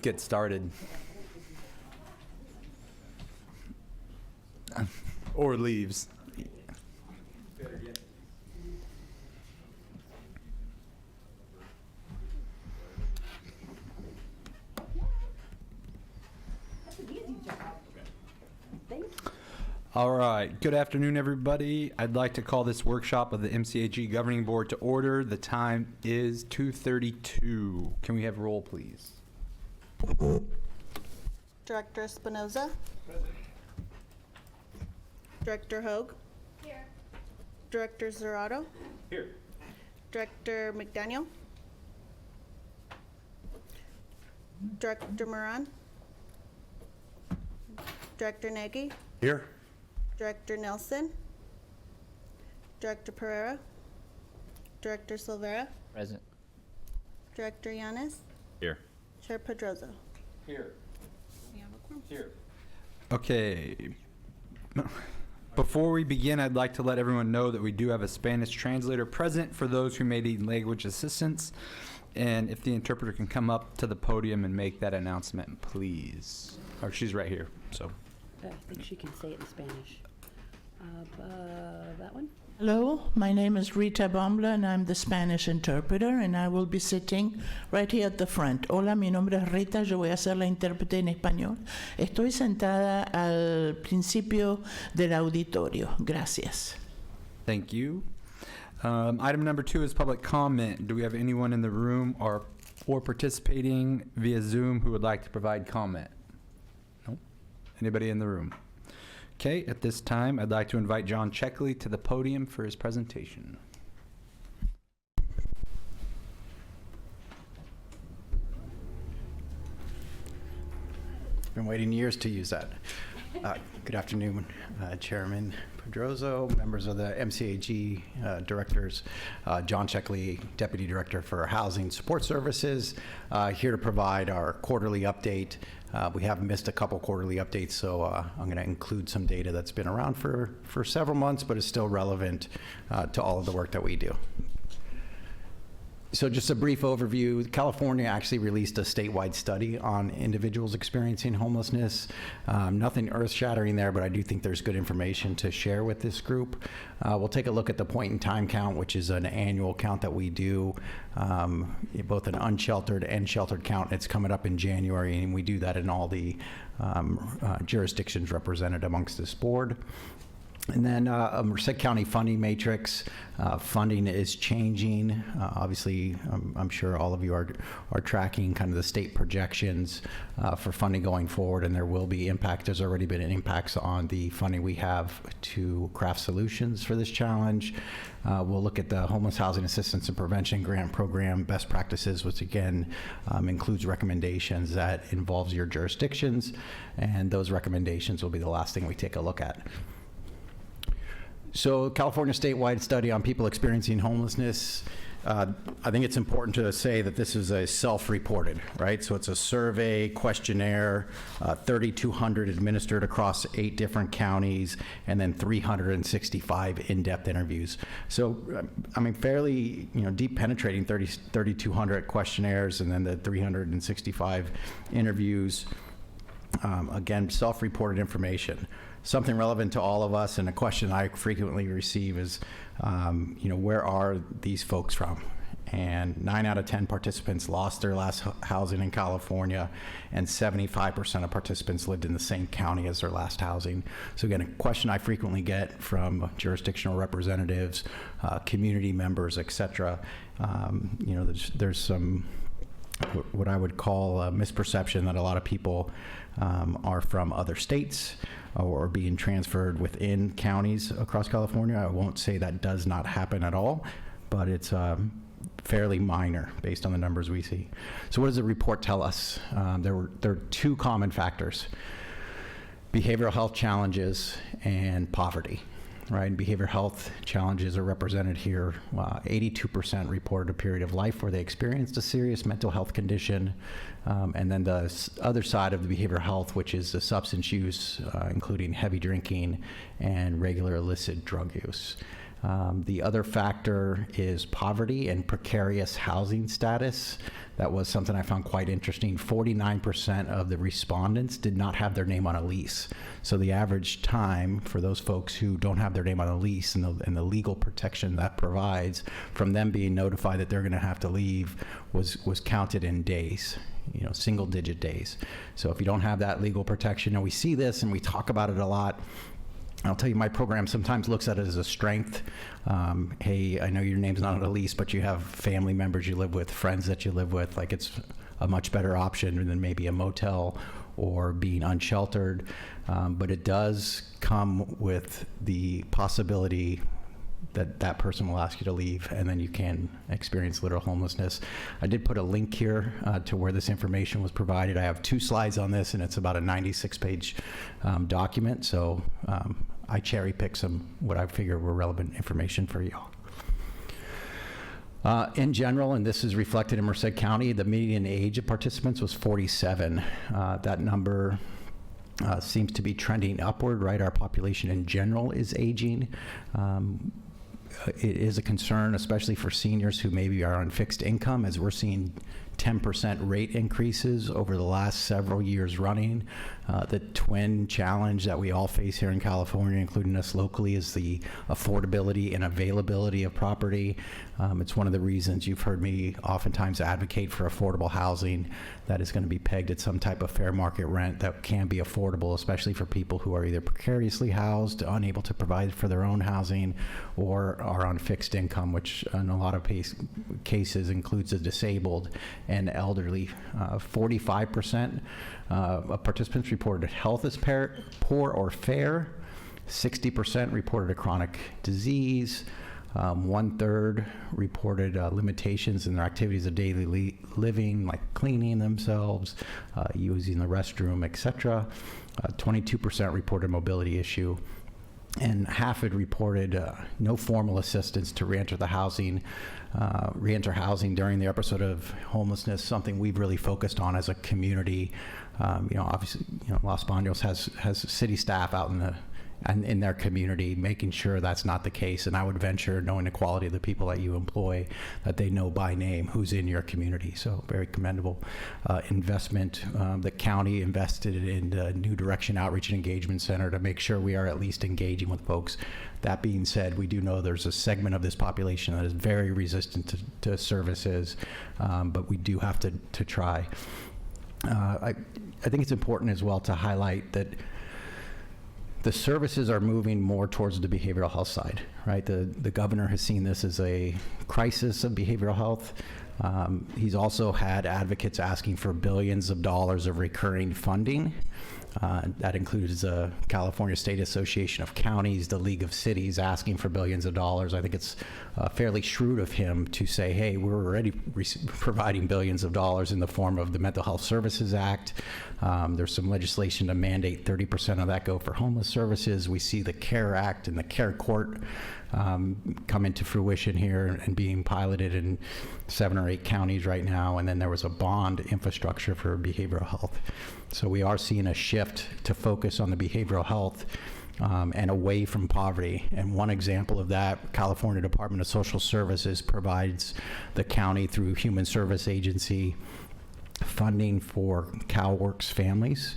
get started. Or leaves. All right. Good afternoon, everybody. I'd like to call this workshop of the MCAG Governing Board to order. The time is 2:32. Can we have roll, please? Director Espinoza. Present. Director Hogue. Here. Director Zerrato. Here. Director McDaniel. Director Moran. Director Nagy. Here. Director Nelson. Director Pereira. Director Silvera. Present. Director Yanes. Here. Chair Pedroza. Here. We have a quorum. Here. Okay. Before we begin, I'd like to let everyone know that we do have a Spanish translator present for those who may need language assistance. And if the interpreter can come up to the podium and make that announcement, please. Or she's right here, so. I think she can say it in Spanish. That one? Hello, my name is Rita Bombla and I'm the Spanish interpreter and I will be sitting right here at the front. Hola, mi nombre es Rita, yo voy a ser la intérprete en español. Estoy sentada al principio del auditorio. Gracias. Thank you. Item number 2 is public comment. Do we have anyone in the room or participating via Zoom who would like to provide comment? No? Anybody in the room? Okay, at this time, I'd like to invite John Checkley to the podium for his presentation. Been waiting years to use that. Good afternoon, Chairman Pedroza, members of the MCAG directors, John Checkley, Deputy Director for Housing Support Services, here to provide our quarterly update. We have missed a couple quarterly updates, so I'm going to include some data that's been around for several months, but is still relevant to all of the work that we do. So just a brief overview. California actually released a statewide study on individuals experiencing homelessness. Nothing earth-shattering there, but I do think there's good information to share with this group. We'll take a look at the point-in-time count, which is an annual count that we do, both an unsheltered and sheltered count. It's coming up in January, and we do that in all the jurisdictions represented amongst this board. And then Merced County funding matrix. Funding is changing. Obviously, I'm sure all of you are tracking kind of the state projections for funding going forward, and there will be impact. There's already been impacts on the funding we have to craft solutions for this challenge. We'll look at the Homeless Housing Assistance and Prevention Grant Program best practices, which again includes recommendations that involves your jurisdictions, and those recommendations will be the last thing we take a look at. So California statewide study on people experiencing homelessness. I think it's important to say that this is a self-reported, right? So it's a survey questionnaire, 3,200 administered across 8 different counties, and then 365 in-depth interviews. So, I mean, fairly, deep penetrating 3,200 questionnaires, and then the 365 interviews. Again, self-reported information. Something relevant to all of us, and a question I frequently receive is, where are these folks from? And 9 out of 10 participants lost their last housing in California, and 75% of participants lived in the same county as their last housing. So again, a question I frequently get from jurisdictional representatives, community members, et cetera. There's some what I would call a misperception that a lot of people are from other states or being transferred within counties across California. I won't say that does not happen at all, but it's fairly minor based on the numbers we see. So what does the report tell us? There are 2 common factors: behavioral health challenges and poverty. Right, behavioral health challenges are represented here. 82% reported a period of life where they experienced a serious mental health condition. And then the other side of the behavioral health, which is the substance use, including heavy drinking and regular illicit drug use. The other factor is poverty and precarious housing status. That was something I found quite interesting. 49% of the respondents did not have their name on a lease. So the average time for those folks who don't have their name on a lease and the legal protection that provides from them being notified that they're going to have to leave was counted in days, single-digit days. So if you don't have that legal protection, and we see this and we talk about it a lot, I'll tell you, my program sometimes looks at it as a strength. Hey, I know your name's not on a lease, but you have family members you live with, friends that you live with. Like, it's a much better option than maybe a motel or being unsheltered. But it does come with the possibility that that person will ask you to leave, and then you can experience literal homelessness. I did put a link here to where this information was provided. I have 2 slides on this, and it's about a 96-page document. So I cherry-picked what I figured were relevant information for y'all. In general, and this is reflected in Merced County, the median age of participants was 47. That number seems to be trending upward, right? Our population in general is aging. It is a concern, especially for seniors who maybe are on fixed income, as we're seeing 10% rate increases over the last several years running. The twin challenge that we all face here in California, including us locally, is the affordability and availability of property. It's one of the reasons you've heard me oftentimes advocate for affordable housing that is going to be pegged at some type of fair market rent that can be affordable, especially for people who are either precariously housed, unable to provide for their own housing, or are on fixed income, which in a lot of cases includes the disabled and elderly. 45% of participants reported health as poor or fair. 60% reported a chronic disease. 1/3 reported limitations in their activities of daily living, like cleaning themselves, using the restroom, etc. 22% reported a mobility issue, and half had reported no formal assistance to reenter housing during the episode of homelessness, something we've really focused on as a community. Obviously, Los Banos has city staff out in their community, making sure that's not the case. And I would venture, knowing the quality of the people that you employ, that they know by name who's in your community. So very commendable investment. The county invested in the New Direction Outreach and Engagement Center to make sure we are at least engaging with folks. That being said, we do know there's a segment of this population that is very resistant to services, but we do have to try. I think it's important as well to highlight that the services are moving more towards the behavioral health side, right? The governor has seen this as a crisis of behavioral health. He's also had advocates asking for billions of dollars of recurring funding. That includes the California State Association of Counties, the League of Cities asking for billions of dollars. I think it's fairly shrewd of him to say, hey, we're already providing billions of dollars in the form of the Mental Health Services Act. There's some legislation to mandate 30% of that go for homeless services. We see the CARE Act and the CARE Court come into fruition here and being piloted in 7 or 8 counties right now. And then there was a bond infrastructure for behavioral health. So we are seeing a shift to focus on the behavioral health and away from poverty. And one example of that, California Department of Social Services provides the county through Human Service Agency funding for CalWorks families.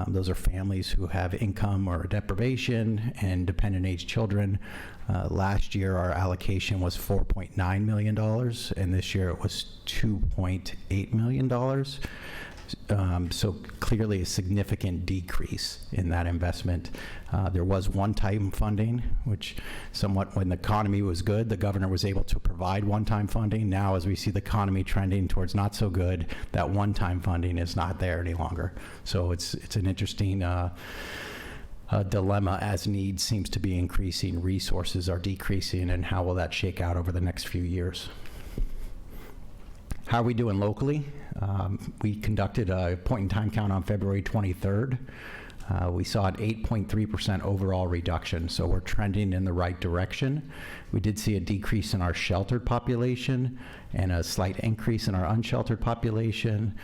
Those are families who have income or deprivation and dependent age children. Last year, our allocation was $4.9 million, and this year it was $2.8 million. So clearly a significant decrease in that investment. There was one-time funding, which somewhat, when the economy was good, the governor was able to provide one-time funding. Now, as we see the economy trending towards not so good, that one-time funding is not there any longer. So it's an interesting dilemma as need seems to be increasing, resources are decreasing, and how will that shake out over the next few years? How are we doing locally? We conducted a point-in-time count on February 23rd. We saw an 8.3% overall reduction, so we're trending in the right direction. We did see a decrease in our sheltered population and a slight increase in our unsheltered population.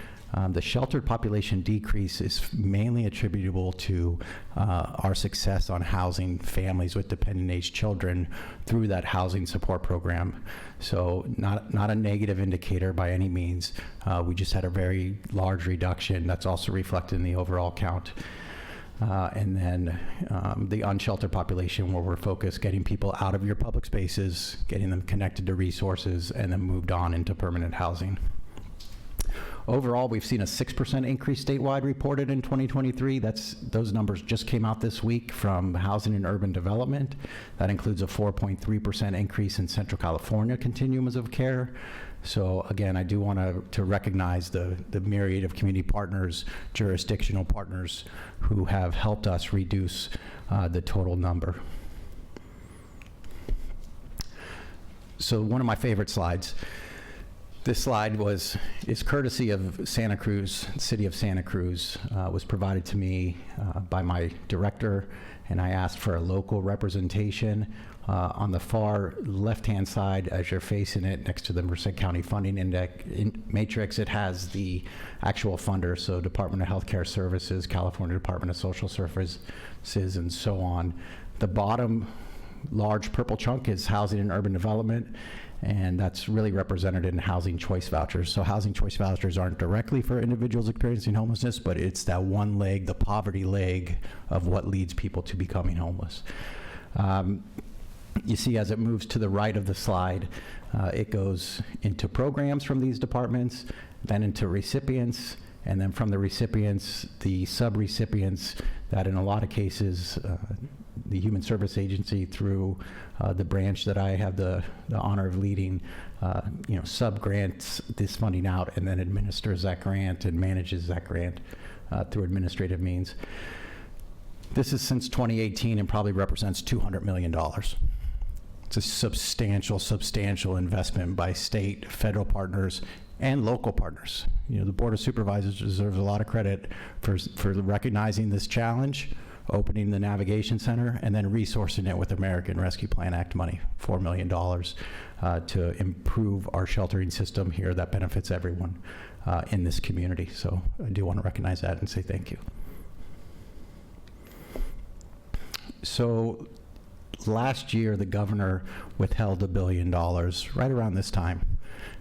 The sheltered population decrease is mainly attributable to our success on housing families with dependent-age children through that housing support program. So not a negative indicator by any means. We just had a very large reduction that's also reflected in the overall count. And then the unsheltered population, where we're focused getting people out of your public spaces, getting them connected to resources, and then moved on into permanent housing. Overall, we've seen a 6% increase statewide reported in 2023. Those numbers just came out this week from Housing and Urban Development. That includes a 4.3% increase in Central California continuums of care. So again, I do want to recognize the myriad of community partners, jurisdictional partners who have helped us reduce the total number. So one of my favorite slides. This slide is courtesy of Santa Cruz, City of Santa Cruz, was provided to me by my director, and I asked for a local representation. On the far left-hand side, as you're facing it, next to the Merced County Funding Index matrix, it has the actual funder, so Department of Healthcare Services, California Department of Social Services, and so on. The bottom large purple chunk is Housing and Urban Development, and that's really represented in housing choice vouchers. So housing choice vouchers aren't directly for individuals experiencing homelessness, but it's that one leg, the poverty leg of what leads people to becoming homeless. You see, as it moves to the right of the slide, it goes into programs from these departments, then into recipients, and then from the recipients, the sub-recipients that in a lot of cases, the Human Service Agency through the branch that I have the honor of leading, sub-grants this funding out and then administers that grant and manages that grant through administrative means. This is since 2018 and probably represents $200 million. It's a substantial investment by state, federal partners, and local partners. The Board of Supervisors deserves a lot of credit for recognizing this challenge, opening the Navigation Center, and then resourcing it with American Rescue Plan Act money, $4 million, to improve our sheltering system here that benefits everyone in this community. So I do want to recognize that and say thank you. So last year, the governor withheld $1 billion right around this time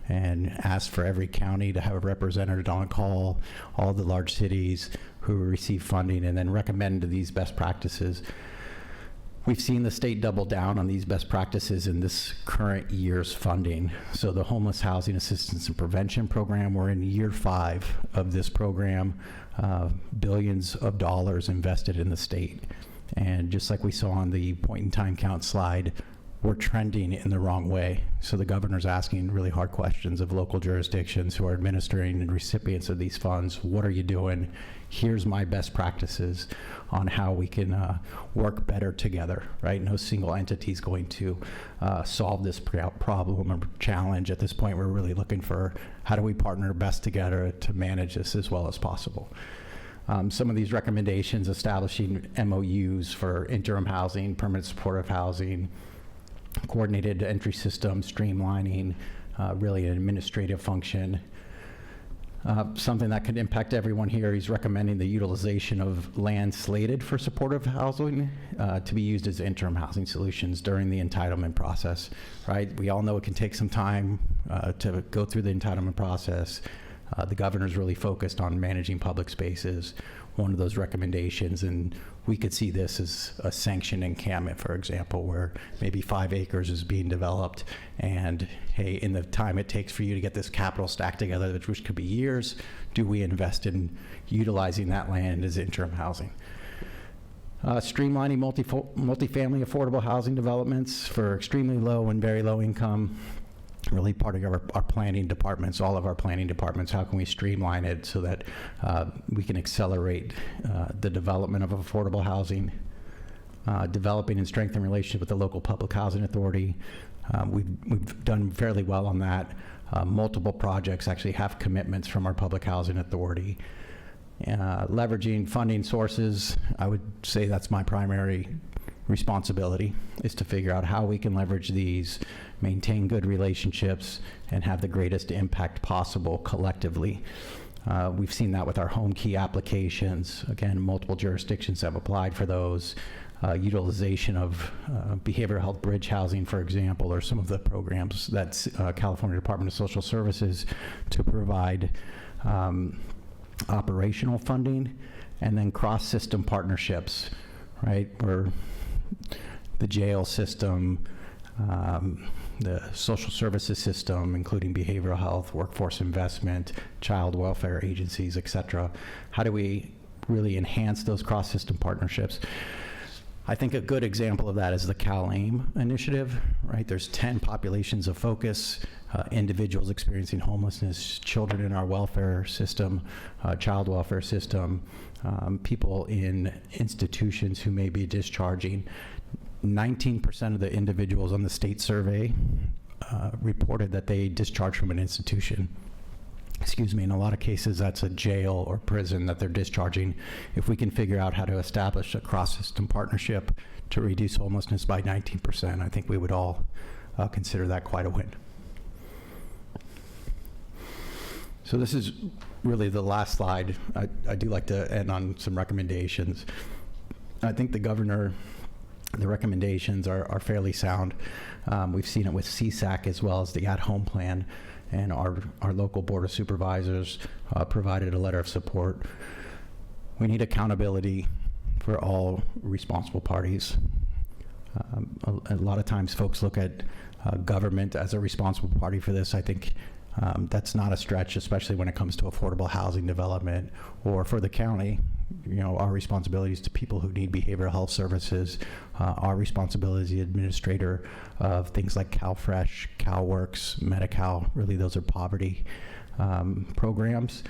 and asked for every county to have a representative on call, all the large cities who receive funding, and then recommend these best practices. We've seen the state double down on these best practices in this current year's funding. So the Homeless Housing Assistance and Prevention Program, we're in year 5 of this program, billions of dollars invested in the state. And just like we saw on the point in time count slide, we're trending in the wrong way. So the governor's asking really hard questions of local jurisdictions who are administering and recipients of these funds. What are you doing? Here's my best practices on how we can work better together, right? No single entity is going to solve this problem or challenge. At this point, we're really looking for how do we partner best together to manage this as well as possible. Some of these recommendations, establishing MOUs for interim housing, permanent supportive housing, coordinated entry system, streamlining, really an administrative function. Something that could impact everyone here, he's recommending the utilization of land slated for supportive housing to be used as interim housing solutions during the entitlement process, right? We all know it can take some time to go through the entitlement process. The governor's really focused on managing public spaces, one of those recommendations, and we could see this as a sanctioned encampment, for example, where maybe 5 acres is being developed, and hey, in the time it takes for you to get this capital stack together, which could be years, do we invest in utilizing that land as interim housing? Streamlining multifamily affordable housing developments for extremely low and very low income. Really part of our planning departments, all of our planning departments, how can we streamline it so that we can accelerate the development of affordable housing, developing and strengthening relationship with the local public housing authority. We've done fairly well on that. Multiple projects actually have commitments from our public housing authority. Leveraging funding sources, I would say that's my primary responsibility, is to figure out how we can leverage these, maintain good relationships, and have the greatest impact possible collectively. We've seen that with our home key applications. Again, multiple jurisdictions have applied for those. Utilization of behavioral health bridge housing, for example, or some of the programs that California Department of Social Services to provide operational funding, and then cross-system partnerships, right? Where the jail system, the social services system, including behavioral health, workforce investment, child welfare agencies, et cetera. How do we really enhance those cross-system partnerships? I think a good example of that is the CalAIM initiative, right? There's 10 populations of focus, individuals experiencing homelessness, children in our welfare system, child welfare system, people in institutions who may be discharging. 19% of the individuals on the state survey reported that they discharged from an institution. Excuse me, in a lot of cases, that's a jail or prison that they're discharging. If we can figure out how to establish a cross-system partnership to reduce homelessness by 19%, I think we would all consider that quite a win. So this is really the last slide. I do like to end on some recommendations. I think the recommendations are fairly sound. We've seen it with CSAC as well as the at-home plan, and our local board of supervisors provided a letter of support. We need accountability for all responsible parties. A lot of times folks look at government as a responsible party for this. I think that's not a stretch, especially when it comes to affordable housing development, or for the county. You know, our responsibilities to people who need behavioral health services, our responsibility as the administrator of things like CalFresh, CalWorks, Medi-Cal. Really, those are poverty programs.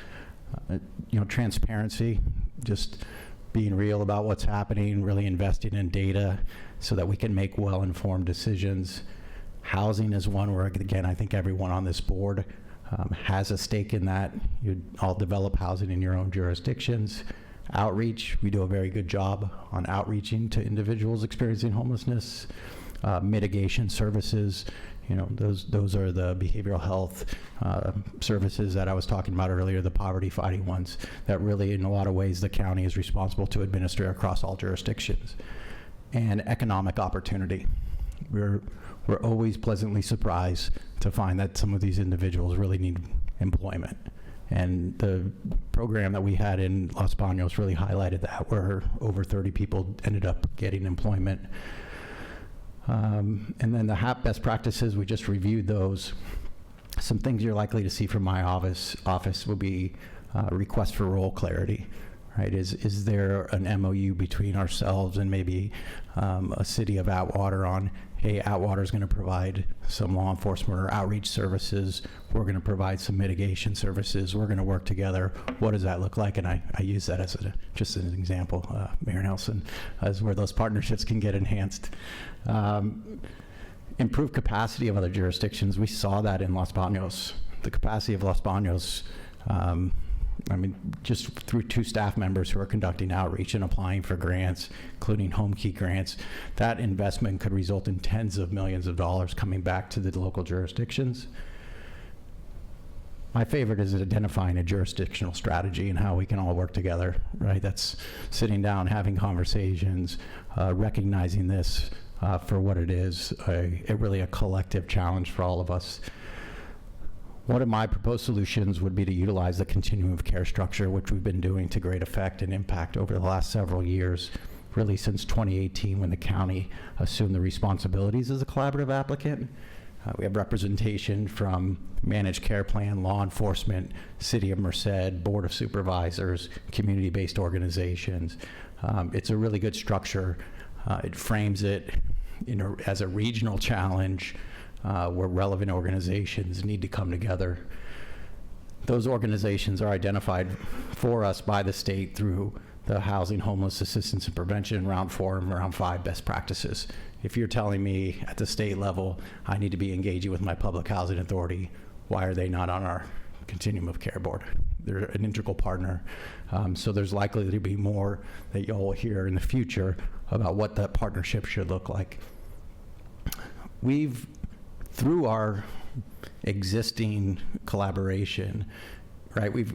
You know, transparency, just being real about what's happening, really investing in data so that we can make well-informed decisions. Housing is one where, again, I think everyone on this board has a stake in that. You all develop housing in your own jurisdictions. Outreach, we do a very good job on outreaching to individuals experiencing homelessness. Mitigation services, you know, those are the behavioral health services that I was talking about earlier, the poverty fighting ones that really, in a lot of ways, the county is responsible to administer across all jurisdictions. And economic opportunity. We're always pleasantly surprised to find that some of these individuals really need employment. And the program that we had in Los Baños really highlighted that, where over 30 people ended up getting employment. And then the HAP best practices, we just reviewed those. Some things you're likely to see from my office will be requests for role clarity. Right? Is there an MOU between ourselves and maybe a city of Atwater on, hey, Atwater is going to provide some law enforcement or outreach services. We're going to provide some mitigation services. We're going to work together. What does that look like? And I use that as just an example, Mayor Nelson, as where those partnerships can get enhanced. Improved capacity of other jurisdictions. We saw that in Los Baños. The capacity of Los Baños, I mean, just through 2 staff members who are conducting outreach and applying for grants, including home key grants, that investment could result in tens of millions of dollars coming back to the local jurisdictions. My favorite is identifying a jurisdictional strategy and how we can all work together, right? That's sitting down, having conversations, recognizing this for what it is, really a collective challenge for all of us. One of my proposed solutions would be to utilize the continuum of care structure, which we've been doing to great effect and impact over the last several years, really since 2018 when the county assumed the responsibilities as a collaborative applicant. We have representation from managed care plan, law enforcement, City of Merced, Board of Supervisors, community-based organizations. It's a really good structure. It frames it as a regional challenge where relevant organizations need to come together. Those organizations are identified for us by the state through the Housing, Homeless Assistance and Prevention Round 4 and Round 5 best practices. If you're telling me at the state level I need to be engaging with my public housing authority, why are they not on our continuum of care board? They're an integral partner. So there's likely to be more that you'll hear in the future about what that partnership should look like. Through our existing collaboration, right? We've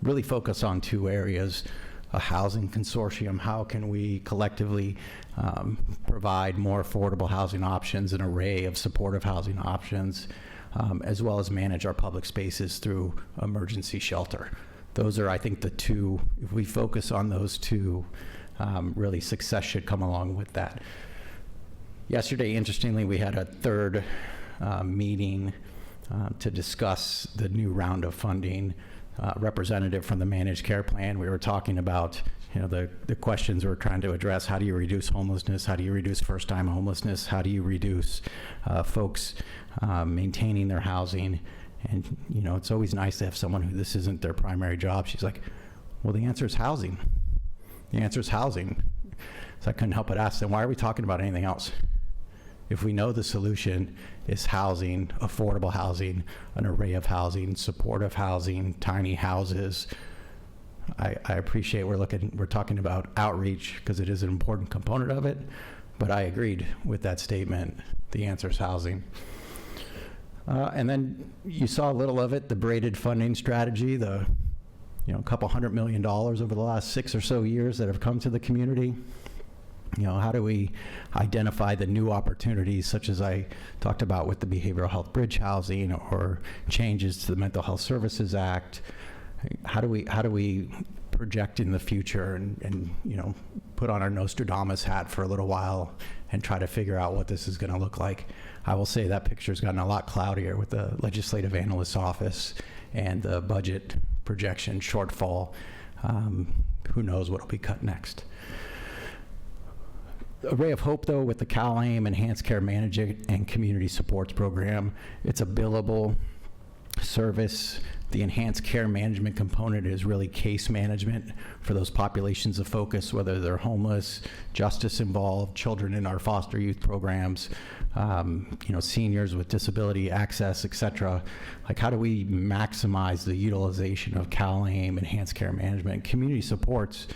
really focused on two areas: a housing consortium. How can we collectively provide more affordable housing options, an array of supportive housing options, as well as manage our public spaces through emergency shelter? Those are, I think, the two. If we focus on those two, really success should come along with that. Yesterday, interestingly, we had a third meeting to discuss the new round of funding. Representative from the managed care plan, we were talking about, the questions we're trying to address. How do you reduce homelessness? How do you reduce first-time homelessness? How do you reduce folks maintaining their housing? And, it's always nice to have someone who this isn't their primary job. She's like, well, the answer is housing. The answer is housing. So I couldn't help but ask them, why are we talking about anything else? If we know the solution is housing, affordable housing, an array of housing, supportive housing, tiny houses, I appreciate we're talking about outreach because it is an important component of it, but I agreed with that statement. The answer is housing. And then you saw a little of it, the braided funding strategy, a couple $100 million over the last 6 or so years that have come to the community. How do we identify the new opportunities, such as I talked about with the Behavioral Health Bridge Housing or changes to the Mental Health Services Act? How do we project in the future and put on our Nostradamus hat for a little while and try to figure out what this is going to look like? I will say that picture's gotten a lot cloudier with the Legislative Analyst's Office and the budget projection shortfall. Who knows what'll be cut next? A ray of hope, though, with the CalAIM Enhanced Care Management and Community Supports Program. It's a billable service. The enhanced care management component is really case management for those populations of focus, whether they're homeless, justice involved, children in our foster youth programs, seniors with disability access, et cetera. Like, how do we maximize the utilization of CalAIM Enhanced Care Management? Community supports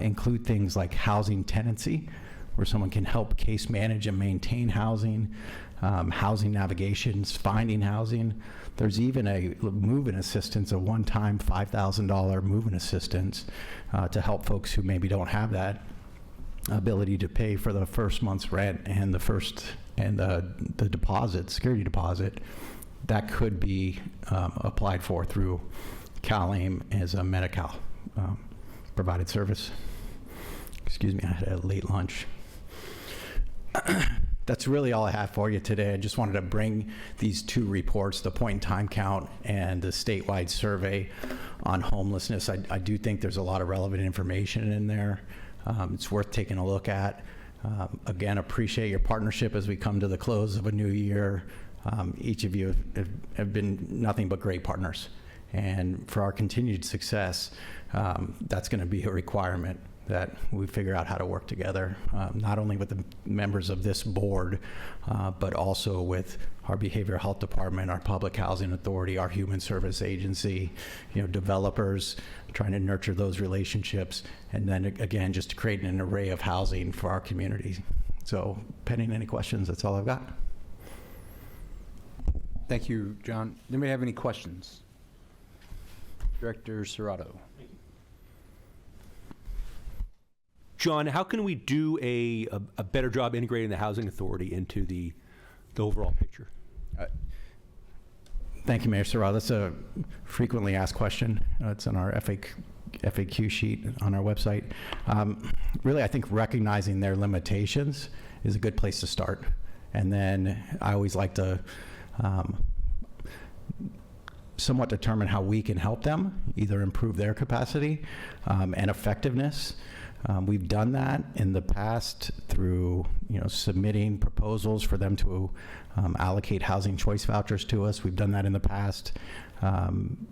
include things like housing tenancy, where someone can help case manage and maintain housing, housing navigations, finding housing. There's even a move-in assistance, a one-time $5,000 move-in assistance to help folks who maybe don't have that ability to pay for the first month's rent and the deposit, security deposit. That could be applied for through CalAIM as a Medi-Cal provided service. Excuse me, I had a late lunch. That's really all I have for you today. I just wanted to bring these two reports, the point in time count and the statewide survey on homelessness. I do think there's a lot of relevant information in there. It's worth taking a look at. Again, appreciate your partnership as we come to the close of a new year. Each of you have been nothing but great partners. And for our continued success, that's going to be a requirement that we figure out how to work together, not only with the members of this board, but also with our behavioral health department, our public housing authority, our human service agency, developers, trying to nurture those relationships, and then again, just to create an array of housing for our community. So pending any questions, that's all I've got. Thank you, John. Anybody have any questions? Director Serrato. John, how can we do a better job integrating the Housing Authority into the overall picture? Thank you, Mayor Serrato. That's a frequently asked question. It's on our FAQ sheet on our website. Really, I think recognizing their limitations is a good place to start. And then I always like to somewhat determine how we can help them, either improve their capacity and effectiveness. We've done that in the past through, submitting proposals for them to allocate housing choice vouchers to us. We've done that in the past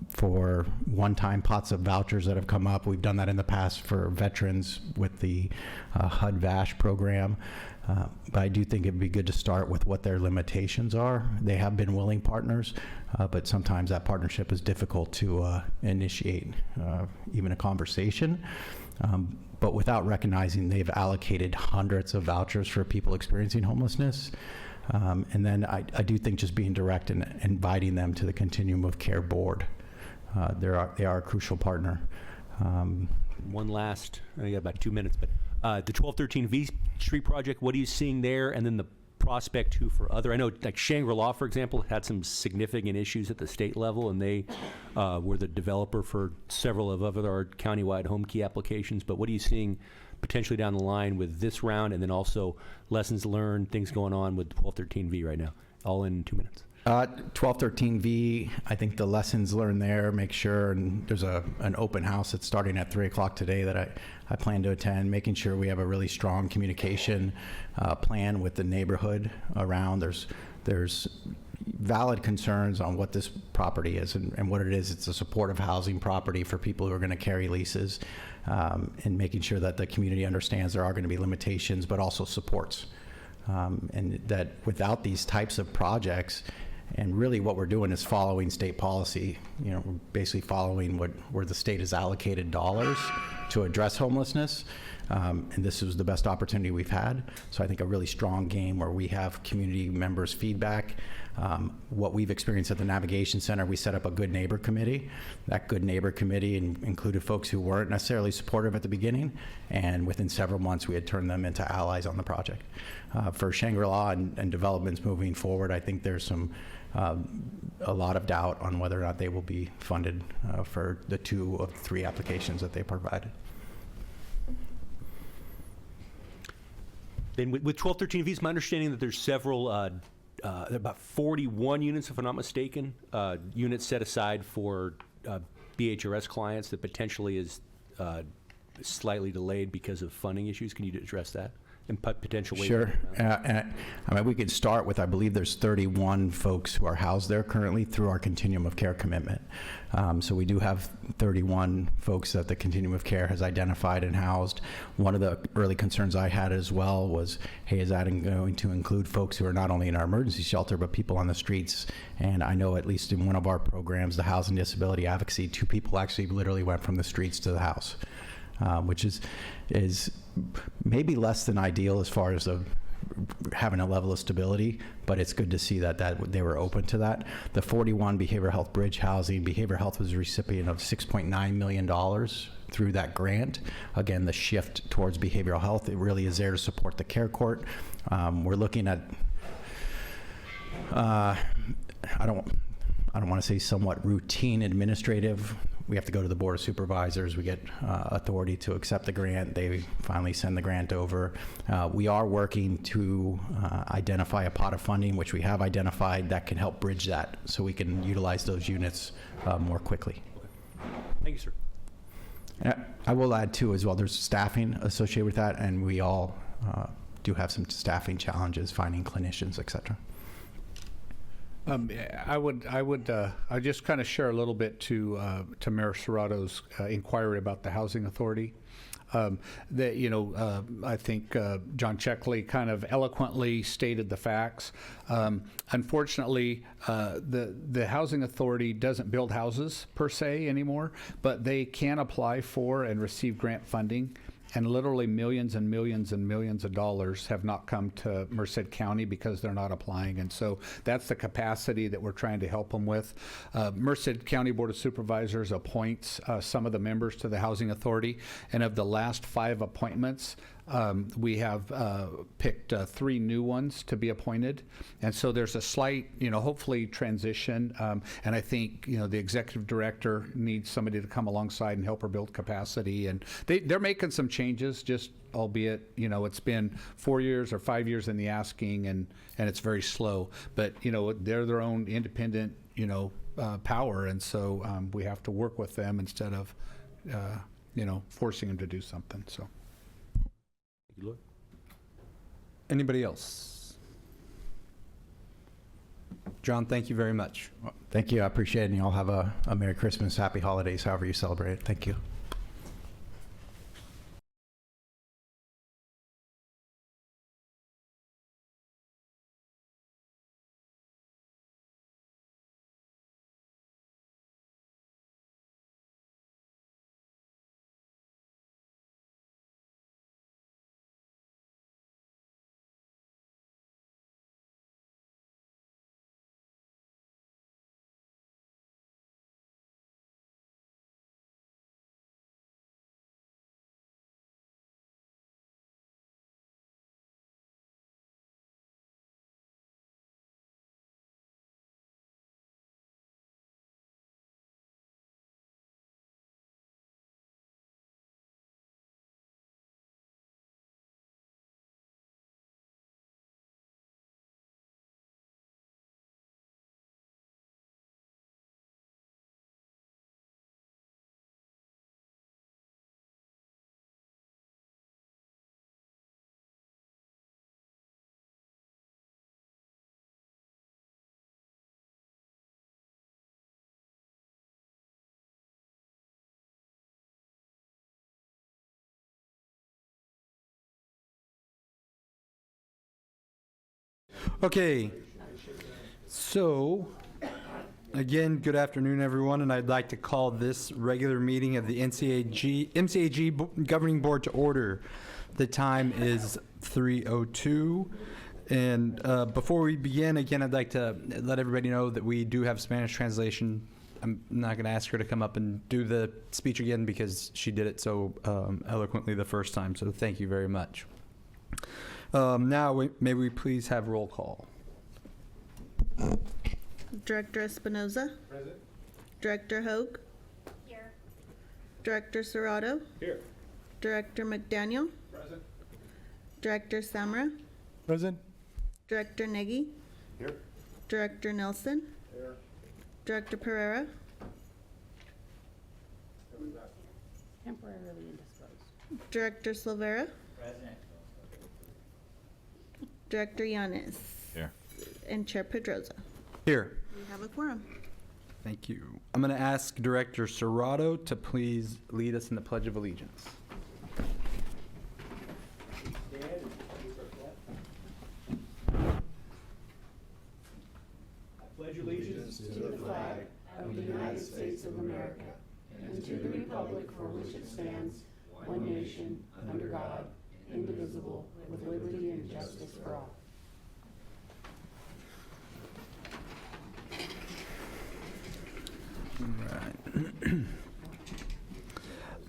for one-time pots of vouchers that have come up. We've done that in the past for veterans with the HUD-VASH program. But I do think it'd be good to start with what their limitations are. They have been willing partners, but sometimes that partnership is difficult to initiate even a conversation. But without recognizing they've allocated hundreds of vouchers for people experiencing homelessness. And then I do think just being direct and inviting them to the Continuum of Care board they are a crucial partner. One last, I got about 2 minutes, but the 1213 V Street project, what are you seeing there? And then the prospect too for other, I know like Shangri-La, for example, had some significant issues at the state level, and they were the developer for several of other countywide home key applications. But what are you seeing potentially down the line with this round, and then also lessons learned, things going on with 1213V right now? All in 2 minutes. 1213V, I think the lessons learned there, make sure, and there's an open house that's starting at 3 o'clock today that I plan to attend, making sure we have a really strong communication plan with the neighborhood around. There's valid concerns on what this property is and what it is. It's a supportive housing property for people who are going to carry leases, and making sure that the community understands there are going to be limitations, but also supports. And that without these types of projects, and really what we're doing is following state policy, we're basically following where the state has allocated dollars to address homelessness. And this was the best opportunity we've had. So I think a really strong game where we have community members' feedback. What we've experienced at the Navigation Center, we set up a good neighbor committee. That good neighbor committee included folks who weren't necessarily supportive at the beginning, and within several months we had turned them into allies on the project. For Shangri-La and developments moving forward, I think there's a lot of doubt on whether or not they will be funded for the 2 of 3 applications that they provided. Then with 1213V, it's my understanding that there's several, about 41 units, if I'm not mistaken, units set aside for BHRS clients that potentially is slightly delayed because of funding issues. Can you address that? And potential ways? Sure. We could start with, I believe there's 31 folks who are housed there currently through our continuum of care commitment. So we do have 31 folks that the continuum of care has identified and housed. One of the early concerns I had as well was, hey, is that going to include folks who are not only in our emergency shelter, but people on the streets? And I know at least in one of our programs, the Housing Disability Advocacy, 2 people actually literally went from the streets to the house. Which is maybe less than ideal as far as having a level of stability, but it's good to see that they were open to that. The 41 behavioral health bridge housing, behavioral health was a recipient of $6.9 million through that grant. Again, the shift towards behavioral health, it really is there to support the care court. We're looking at, I don't want to say somewhat routine administrative. We have to go to the Board of Supervisors. We get authority to accept the grant. They finally send the grant over. We are working to identify a pot of funding, which we have identified, that can help bridge that so we can utilize those units more quickly. Thank you, sir. And I will add too as well, there's staffing associated with that, and we all do have some staffing challenges, finding clinicians, et cetera. I just kind of share a little bit to Mayor Serrato's inquiry about the Housing Authority. I think John Checkley kind of eloquently stated the facts. Unfortunately, the Housing Authority doesn't build houses per se anymore, but they can apply for and receive grant funding. And literally millions and millions and millions of dollars have not come to Merced County because they're not applying. And so that's the capacity that we're trying to help them with. Merced County Board of Supervisors appoints some of the members to the Housing Authority. And of the last 5 appointments, we have picked 3 new ones to be appointed. And so there's a slight, hopefully transition. And I think, the executive director needs somebody to come alongside and help her build capacity. And they're making some changes, just albeit, it's been 4 years or 5 years in the asking, and it's very slow. But, they're their own independent, power. And so we have to work with them instead of, forcing them to do something. So. Anybody else? John, thank you very much. Thank you. I appreciate it. And you all have a Merry Christmas, Happy Holidays, however you celebrate it. Thank you. Okay, so, again, good afternoon, everyone, and I'd like to call this regular meeting of the MCAG Governing Board to order. The time is 3:02, and before we begin, again, I'd like to let everybody know that we do have Spanish translation. I'm not going to ask her to come up and do the speech again because she did it so eloquently the first time, so thank you very much. Now, may we please have roll call? Director Espinoza. Present. Director Hoag. Here. Director Serrato. Here. Director McDaniel. Present. Director Samra. Present. Director Nagy. Here. Director Nelson. Here. Director Pereira. Temporarily indisposed. Director Silvera. Present. Director Yanes. Here. And Chair Pedroza. Here. We have a quorum. Thank you. I'm going to ask Director Serrato to please lead us in the Pledge of Allegiance. Pledge allegiance To the flag of the United States of America and to the republic for which it stands, one nation, under God, indivisible, with liberty and justice for all.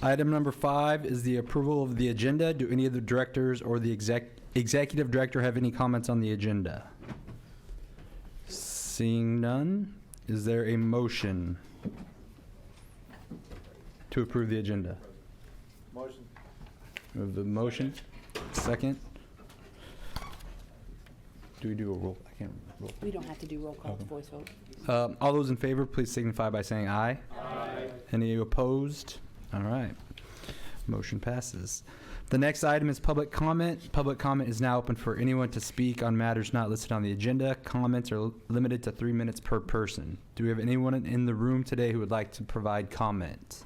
Item number 5 is the approval of the agenda. Do any of the directors or the executive director have any comments on the agenda? Seeing none, is there a motion to approve the agenda? Motion. We have the motion, second. Do we do a roll? I can't roll. We don't have to do roll call, it's voice vote. All those in favor, please signify by saying aye. Aye. Any opposed? All right. Motion passes. The next item is public comment. Public comment is now open for anyone to speak on matters not listed on the agenda. Comments are limited to 3 minutes per person. Do we have anyone in the room today who would like to provide comment?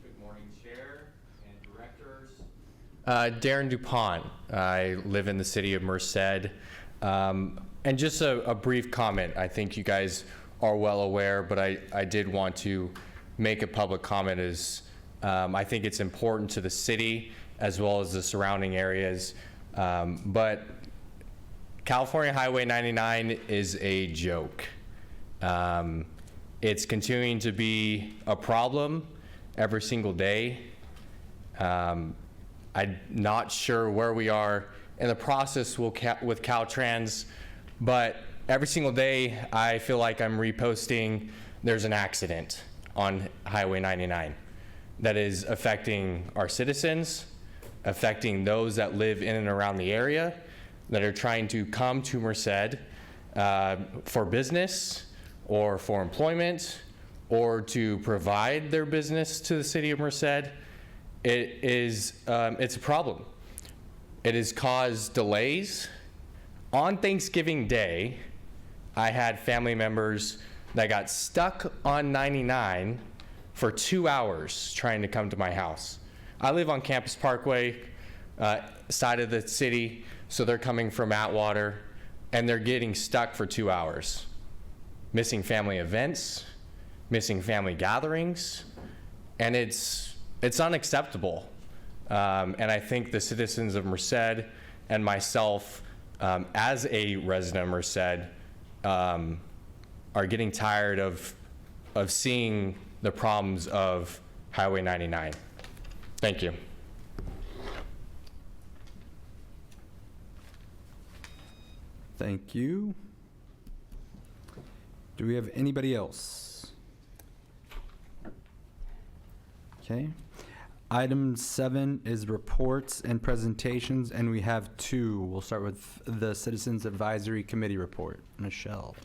Good morning, Chair and Directors. Darren DuPont. I live in the city of Merced. And just a brief comment. I think you guys are well aware, but I did want to make a public comment as I think it's important to the city as well as the surrounding areas. But California Highway 99 is a joke. It's continuing to be a problem every single day. I'm not sure where we are in the process with Caltrans, but every single day I feel like I'm reposting there's an accident on Highway 99 that is affecting our citizens, affecting those that live in and around the area that are trying to come to Merced for business or for employment or to provide their business to the city of Merced. It's a problem. It has caused delays. On Thanksgiving Day, I had family members that got stuck on 99 for 2 hours trying to come to my house. I live on Campus Parkway, side of the city, so they're coming from Atwater, and they're getting stuck for 2 hours. Missing family events, missing family gatherings, and it's unacceptable. And I think the citizens of Merced and myself, as a resident of Merced, are getting tired of seeing the problems of Highway 99. Thank you. Thank you. Do we have anybody else? Okay. Item 7 is reports and presentations, and we have 2. We'll start with the Citizens Advisory Committee report. Michelle.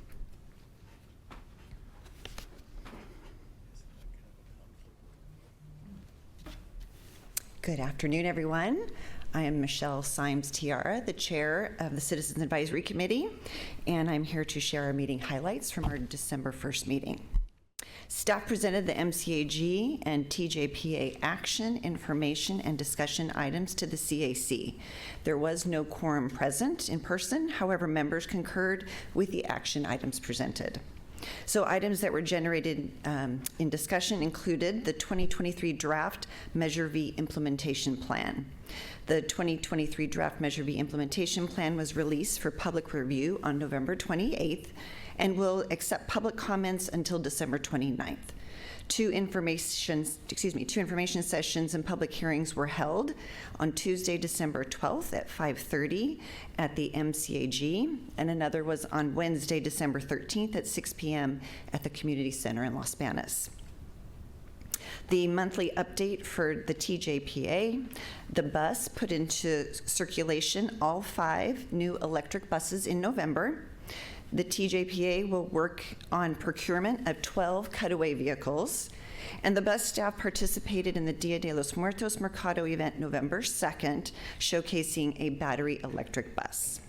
Good afternoon, everyone. I am Michelle Symes-Tiara, the chair of the Citizens Advisory Committee, and I'm here to share our meeting highlights from our December 1st meeting. Staff presented the MCAG and TJPA action, information, and discussion items to the CAC. There was no quorum present in person. However, members concurred with the action items presented. So items that were generated in discussion included the 2023 draft Measure V implementation plan. The 2023 draft Measure V implementation plan was released for public review on November 28th and will accept public comments until December 29th. Two information sessions and public hearings were held on Tuesday, December 12th at 5:30 at the MCAG, and another was on Wednesday, December 13th at 6 p.m. at the Community Center in Los Banos. The monthly update for the TJPA, the bus put into circulation all 5 new electric buses in November. The TJPA will work on procurement of 12 cutaway vehicles, and the bus staff participated in the Dia de los Muertos Mercado event November 2nd, showcasing a battery electric bus.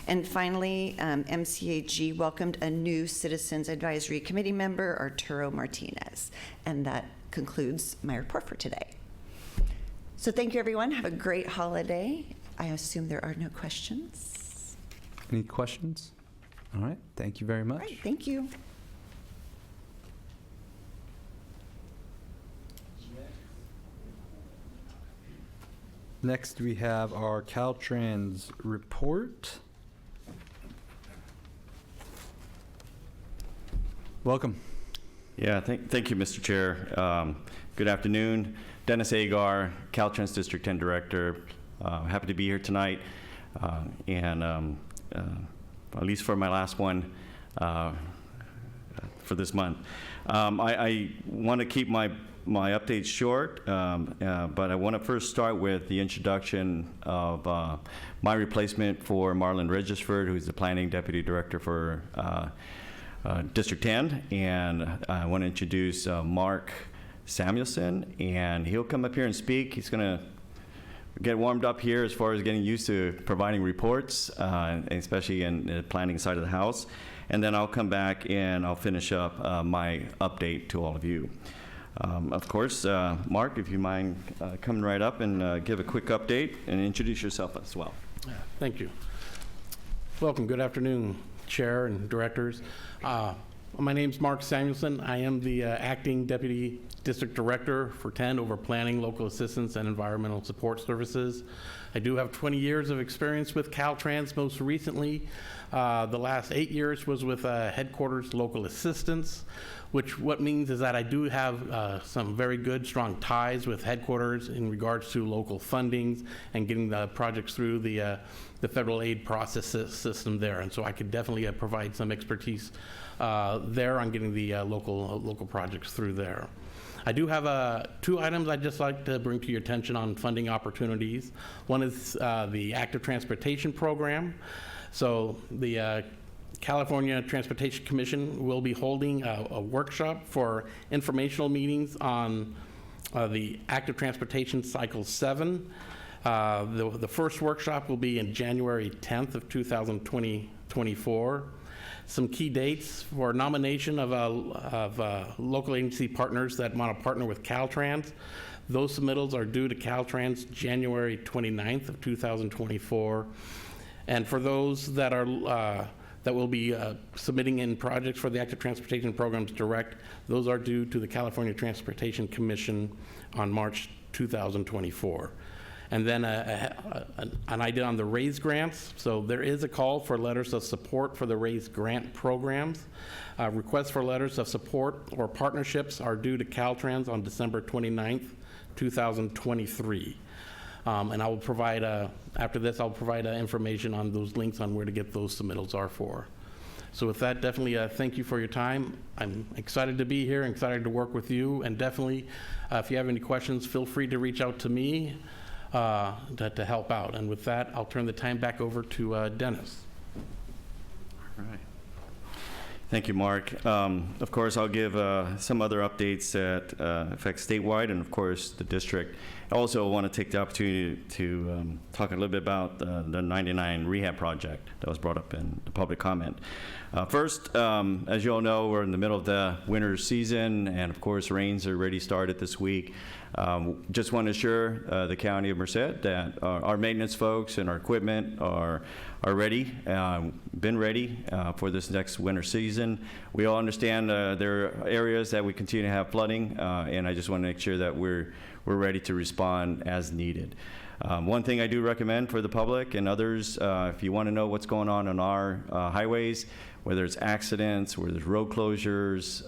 And finally, MCAG welcomed a new Citizens Advisory Committee member, Arturo Martinez. And that concludes my report for today. So thank you, everyone. Have a great holiday. I assume there are no questions. Any questions? All right, thank you very much. All right, thank you. Next, we have our Caltrans report. Welcome. Yeah, thank you, Mr. Chair. Good afternoon. Dennis Agar, Caltrans District 10 Director. Happy to be here tonight. At least for my last one for this month. I want to keep my updates short, but I want to first start with the introduction of my replacement for Marlon Regisford, who's the Planning Deputy Director for District 10, and I want to introduce Mark Samuelson, and he'll come up here and speak. He's going to get warmed up here as far as getting used to providing reports, especially in the planning side of the house. And then I'll come back and I'll finish up my update to all of you. Of course, Mark, if you mind coming right up and give a quick update and introduce yourself as well. Thank you. Welcome. Good afternoon, Chair and Directors. My name's Mark Samuelson. I am the Acting Deputy District Director for 10 over Planning, Local Assistance, and Environmental Support Services. I do have 20 years of experience with Caltrans. Most recently, the last 8 years was with Headquarters Local Assistance, what means is that I do have some very good, strong ties with Headquarters in regards to local fundings and getting the projects through the federal aid process system there. And so I could definitely provide some expertise there on getting the local projects through there. I do have 2 items I'd just like to bring to your attention on funding opportunities. One is the Active Transportation Program. So the California Transportation Commission will be holding a workshop for informational meetings on the Active Transportation Cycle 7. The first workshop will be in January 10th of 2024. Some key dates for nomination of local agency partners that want to partner with Caltrans. Those submittals are due to Caltrans January 29th of 2024. And for those that are that will be submitting in projects for the Active Transportation Programs Direct, those are due to the California Transportation Commission on March 2024. And then an idea on the RAISE grants. So there is a call for letters of support for the RAISE grant programs. Requests for letters of support or partnerships are due to Caltrans on December 29th, 2023. And I will provide, after this, I'll provide information on those links on where to get those submittals are for. So with that, definitely thank you for your time. I'm excited to be here, excited to work with you, and definitely if you have any questions, feel free to reach out to me to help out. And with that, I'll turn the time back over to Dennis. All right. Thank you, Mark. Of course, I'll give some other updates that affect statewide and, of course, the district. I also want to take the opportunity to talk a little bit about the 99 rehab project that was brought up in the public comment. First, as you all know, we're in the middle of the winter season, and of course, rains are already started this week. Just want to assure the County of Merced that our maintenance folks and our equipment are ready, been ready for this next winter season. We all understand there are areas that we continue to have flooding, and I just want to make sure that we're ready to respond as needed. One thing I do recommend for the public and others, if you want to know what's going on our highways, whether it's accidents, whether there's road closures,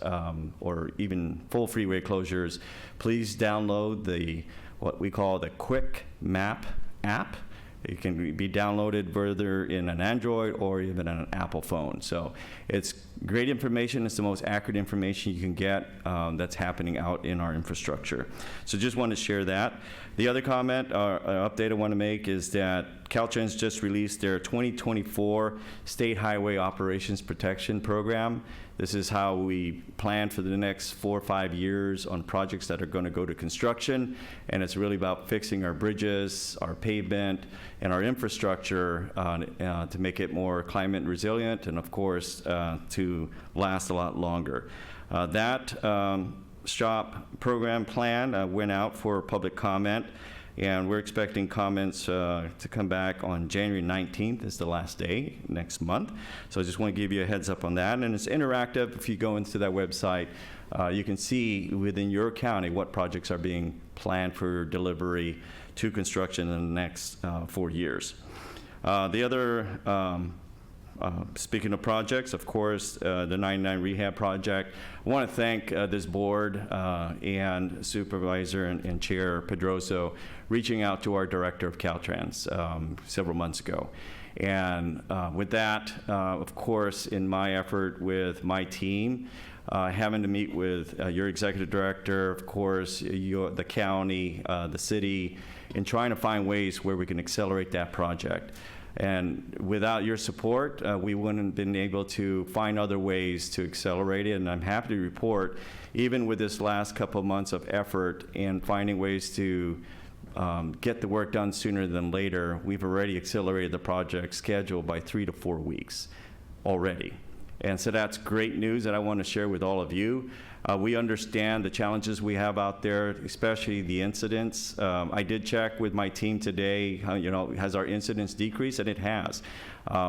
or even full freeway closures, please download what we call the Quick Map app. It can be downloaded whether in an Android or even an Apple phone. So it's great information. It's the most accurate information you can get that's happening out in our infrastructure. So just want to share that. The other comment or update I want to make is that Caltrans just released their 2024 State Highway Operations Protection Program. This is how we plan for the next 4 or 5 years on projects that are going to go to construction, and it's really about fixing our bridges, our pavement, and our infrastructure to make it more climate resilient and, of course, to last a lot longer. That SHOP program plan went out for public comment, and we're expecting comments to come back on January 19th is the last day, next month. So I just want to give you a heads up on that. And it's interactive. If you go into that website, you can see within your county what projects are being planned for delivery to construction in the next 4 years. The other speaking of projects, of course, the 99 rehab project. I want to thank this board and Supervisor and Chair Pedroso reaching out to our Director of Caltrans several months ago. And with that, of course, in my effort with my team, having to meet with your Executive Director, of course, the county, the city, and trying to find ways where we can accelerate that project. And without your support, we wouldn't have been able to find other ways to accelerate it. And I'm happy to report, even with this last couple of months of effort and finding ways to get the work done sooner than later, we've already accelerated the project schedule by 3 to 4 weeks already. And so that's great news that I want to share with all of you. We understand the challenges we have out there, especially the incidents. I did check with my team today, has our incidents decreased? And it has.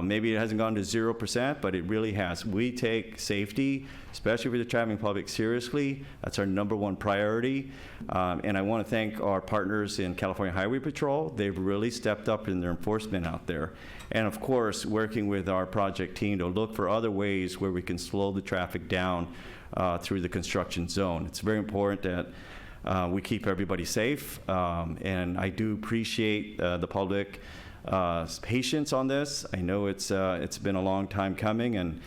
Maybe it hasn't gone to 0%, but it really has. We take safety, especially for the traveling public, seriously. That's our #1 priority. And I want to thank our partners in California Highway Patrol. They've really stepped up in their enforcement out there. And of course, working with our project team to look for other ways where we can slow the traffic down through the construction zone. It's very important that we keep everybody safe, and I do appreciate the public patience on this. I know it's been a long time coming, and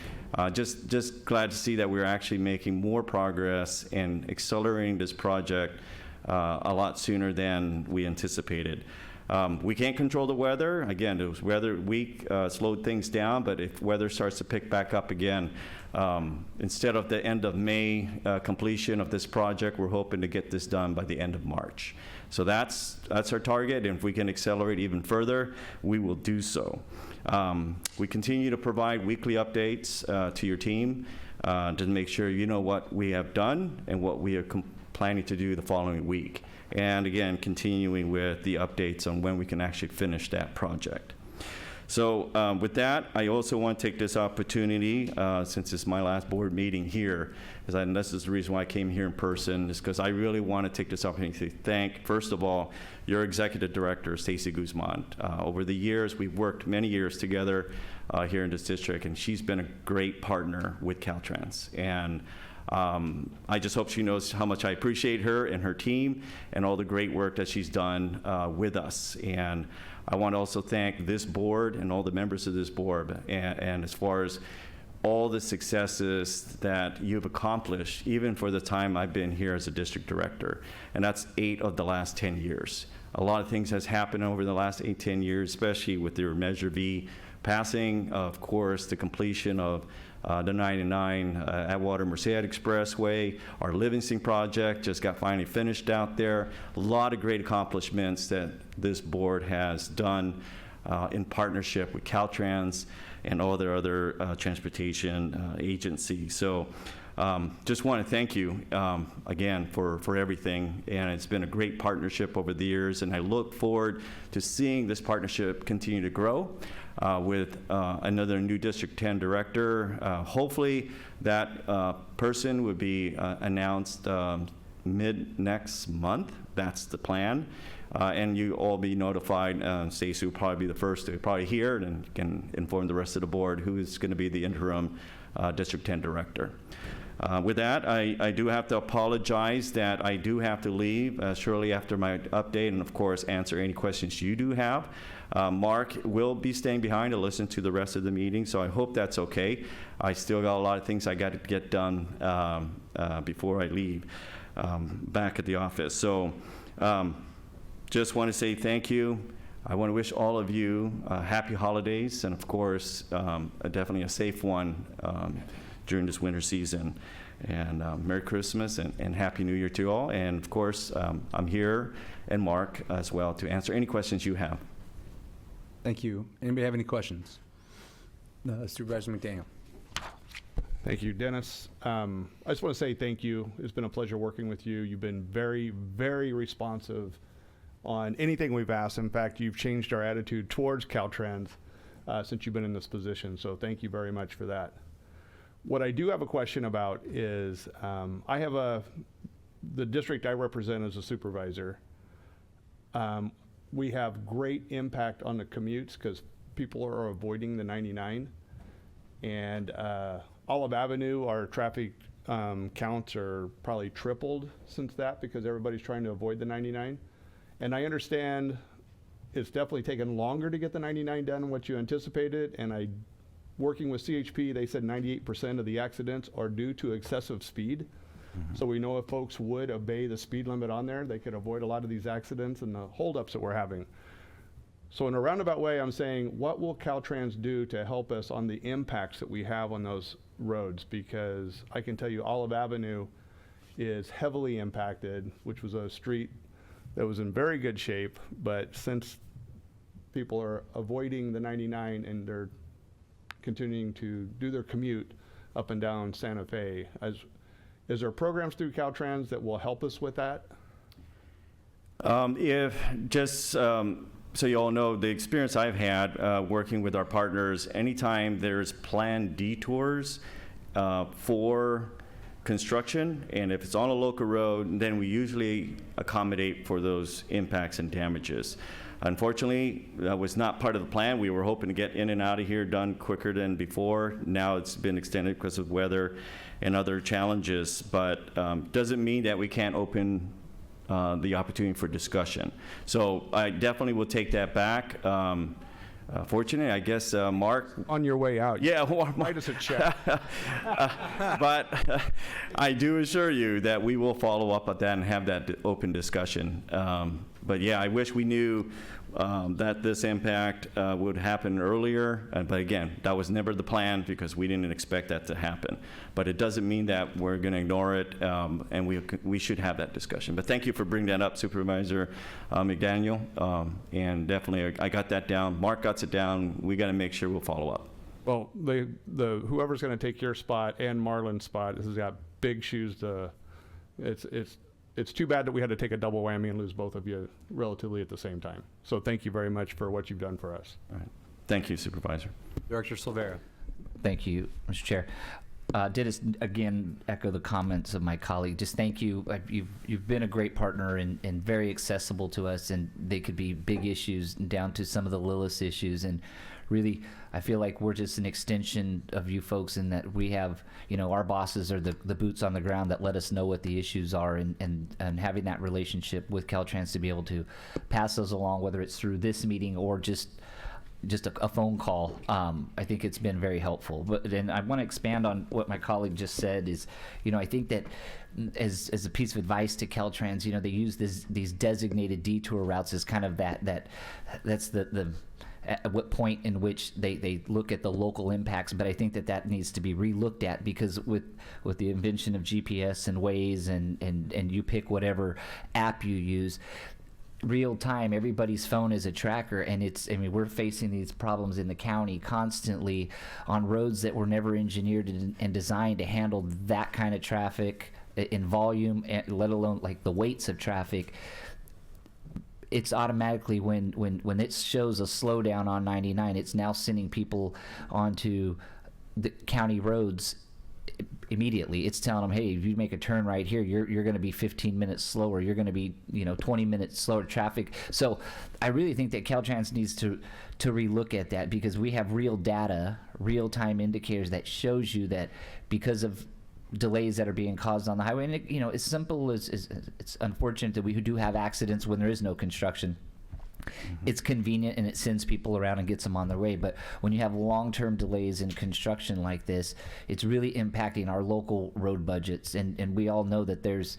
just glad to see that we're actually making more progress and accelerating this project a lot sooner than we anticipated. We can't control the weather. Again, it was weather week slowed things down, but if weather starts to pick back up again, instead of the end of May completion of this project, we're hoping to get this done by the end of March. So that's our target, and if we can accelerate even further, we will do so. We continue to provide weekly updates to your team to make sure you know what we have done and what we are planning to do the following week. And again, continuing with the updates on when we can actually finish that project. So with that, I also want to take this opportunity, since it's my last board meeting here, and this is the reason why I came here in person, is because I really want to take this opportunity to thank, first of all, your Executive Director, Stacy Guzman. Over the years, we've worked many years together here in this district, and she's been a great partner with Caltrans. And I just hope she knows how much I appreciate her and her team and all the great work that she's done with us. And I want to also thank this board and all the members of this board, and as far as all the successes that you've accomplished, even for the time I've been here as a district director, and that's 8 of the last 10 years. a lot of things has happened over the last 8-10 years, especially with their Measure B passing. Of course, the completion of the 99 Atwater Merced Expressway. Our Livingston project just got finally finished out there. A lot of great accomplishments that this board has done in partnership with Caltrans and all their other transportation agencies. So just want to thank you again for everything, and it's been a great partnership over the years, and I look forward to seeing this partnership continue to grow with another new District 10 director. Hopefully that person would be announced mid next month. That's the plan. And you all be notified. Stacey will probably be the first to probably hear it and can inform the rest of the board who is going to be the interim District 10 director. With that, I do have to apologize that I do have to leave shortly after my update, and of course answer any questions you do have. Mark will be staying behind to listen to the rest of the meeting, so I hope that's okay. I still got a lot of things I got to get done before I leave back at the office. So just want to say thank you. I want to wish all of you happy holidays, and of course definitely a safe one during this winter season. And Merry Christmas and Happy New Year to you all. And of course, I'm here, and Mark as well, to answer any questions you have. Thank you. Anybody have any questions? Supervisor McDaniel. Thank you, Dennis. I just want to say thank you. It's been a pleasure working with you. You've been very, very responsive on anything we've asked. In fact, you've changed our attitude towards Caltrans since you've been in this position. So thank you very much for that. What I do have a question about is I have the district I represent as a supervisor. We have great impact on the commutes because people are avoiding the 99. And Olive Avenue, our traffic counts are probably tripled since that because everybody's trying to avoid the 99. And I understand it's definitely taken longer to get the 99 done than what you anticipated. And working with CHP, they said 98% of the accidents are due to excessive speed. Mm-hmm. So we know if folks would obey the speed limit on there, they could avoid a lot of these accidents and the holdups that we're having. So in a roundabout way, I'm saying, what will Caltrans do to help us on the impacts that we have on those roads? Because I can tell you Olive Avenue is heavily impacted, which was a street that was in very good shape, but since people are avoiding the 99 and they're continuing to do their commute up and down Santa Fe, is there programs through Caltrans that will help us with that? So you all know, the experience I've had working with our partners, anytime there's planned detours for construction, and if it's on a local road, then we usually accommodate for those impacts and damages. Unfortunately, that was not part of the plan. We were hoping to get in and out of here done quicker than before. Now it's been extended because of weather and other challenges, but doesn't mean that we can't open the opportunity for discussion. So I definitely will take that back. Fortunately, I guess, Mark. On your way out. Yeah. Write us a check. But I do assure you that we will follow up on that and have that open discussion. But yeah, I wish we knew that this impact would happen earlier. But again, that was never the plan because we didn't expect that to happen. But it doesn't mean that we're going to ignore it, and we should have that discussion. But thank you for bringing that up, Supervisor McDaniel. And definitely, I got that down. Mark got it down. We got to make sure we'll follow up. Well, whoever's going to take your spot and Marlon's spot has got big shoes to. It's too bad that we had to take a double whammy and lose both of you relatively at the same time. So thank you very much for what you've done for us. All right. Thank you, Supervisor. Director Silvera. Thank you, Mr. Chair. Did again echo the comments of my colleague. Just thank you. You've been a great partner and very accessible to us, and they could be big issues down to some of the littlest issues. And really, I feel like we're just an extension of you folks in that we have, our bosses are the boots on the ground that let us know what the issues are, and having that relationship with Caltrans to be able to pass those along, whether it's through this meeting or just just a phone call. I think it's been very helpful. But then I want to expand on what my colleague just said is, I think that as a piece of advice to Caltrans, they use these designated detour routes as kind of that's the at what point in which they look at the local impacts. But I think that needs to be re-looked at, because with the invention of GPS and Waze and you pick whatever app you use, real time, everybody's phone is a tracker, and we're facing these problems in the county constantly on roads that were never engineered and designed to handle that kind of traffic in volume, let alone like the weights of traffic. It's automatically when it shows a slowdown on 99, it's now sending people onto the county roads immediately. It's telling them, hey, if you make a turn right here, you're going to be 15 minutes slower. You're going to be 20 minutes slower traffic. So I really think that Caltrans needs to relook at that, because we have real data, real time indicators that shows you that because of delays that are being caused on the highway, and as simple as it's unfortunate that we do have accidents when there is no construction. It's convenient and it sends people around and gets them on their way. But when you have long-term delays in construction like this, it's really impacting our local road budgets. And we all know that there's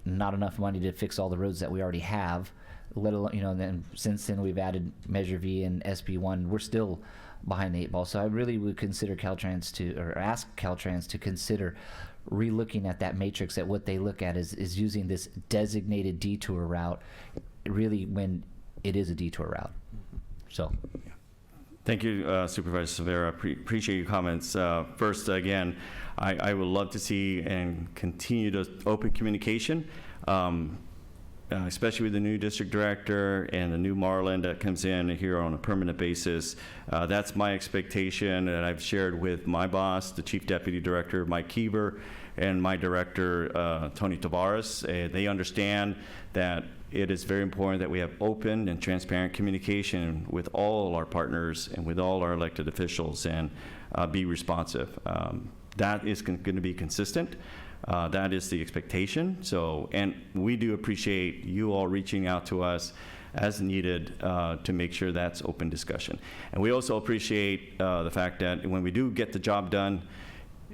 not enough money to fix all the roads that we already have, let alone, and then since then we've added Measure V and SB1. We're still behind the 8 ball. So I really would consider ask Caltrans to consider re-looking at that matrix, at what they look at is using this designated detour route, really when it is a detour route. So. Thank you, Supervisor Silvera. Appreciate your comments. First, again, I would love to see and continue to open communication, especially with the new district director and the new Marlin that comes in here on a permanent basis. That's my expectation, and I've shared with my boss, the Chief Deputy Director, Mike Keever, and my director, Tony Tavares. They understand that it is very important that we have open and transparent communication with all our partners and with all our elected officials, and be responsive. That is going to be consistent. That is the expectation. So, and we do appreciate you all reaching out to us as needed to make sure that's open discussion. And we also appreciate the fact that when we do get the job done,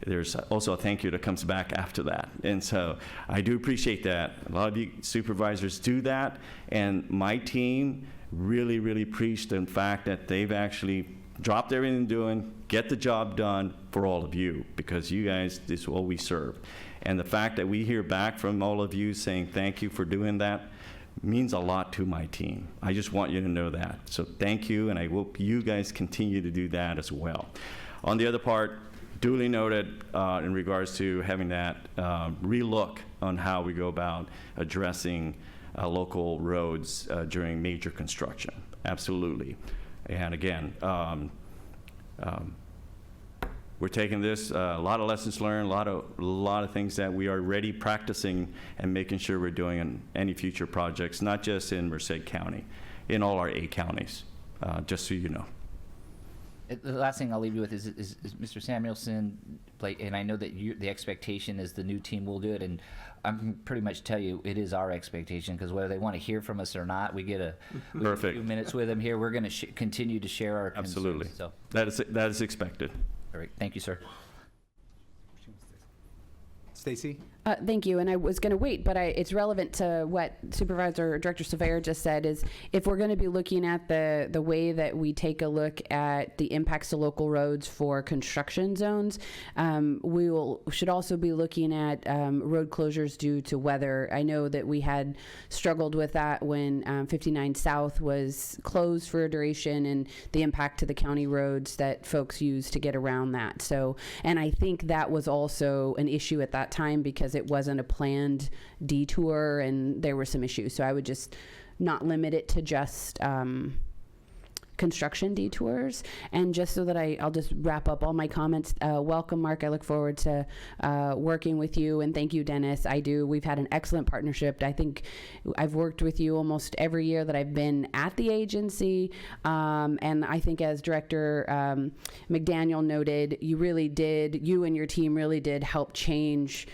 there's also a thank you that comes back after that. And so I do appreciate that. A lot of you supervisors do that, and my team really preached the fact that they've actually dropped everything they're doing, get the job done for all of you, because you guys, this is what we serve. And the fact that we hear back from all of you saying thank you for doing that means a lot to my team. I just want you to know that. So thank you, and I hope you guys continue to do that as well. On the other part, duly noted in regards to having that relook on how we go about addressing local roads during major construction. Absolutely. And again, we're taking this, a lot of lessons learned, a lot of things that we are already practicing and making sure we're doing in any future projects, not just in Merced County, in all our 8 counties, just so you know. The last thing I'll leave you with is Mr. Samuelson, and I know that the expectation is the new team will do it, and I can pretty much tell you it is our expectation, because whether they want to hear from us or not, we get a few minutes with them here. We're going to continue to share our concerns. Absolutely. So that is expected. all right, thank you, sir. Stacy? Thank you. And I was going to wait, but it's relevant to what Supervisor Director Silvera just said, is if we're going to be looking at the way that we take a look at the impacts to local roads for construction zones, we should also be looking at road closures due to weather. I know that we had struggled with that when 59 South was closed for a duration, and the impact to the county roads that folks use to get around that. So, and I think that was also an issue at that time, because it wasn't a planned detour and there were some issues. So I would just not limit it to just construction detours. And just so that I'll just wrap up all my comments. Welcome, Mark. I look forward to working with you, and thank you, Dennis. I do. We've had an excellent partnership. I think I've worked with you almost every year that I've been at the agency. And I think, as Director McDaniel noted, you and your team really did help change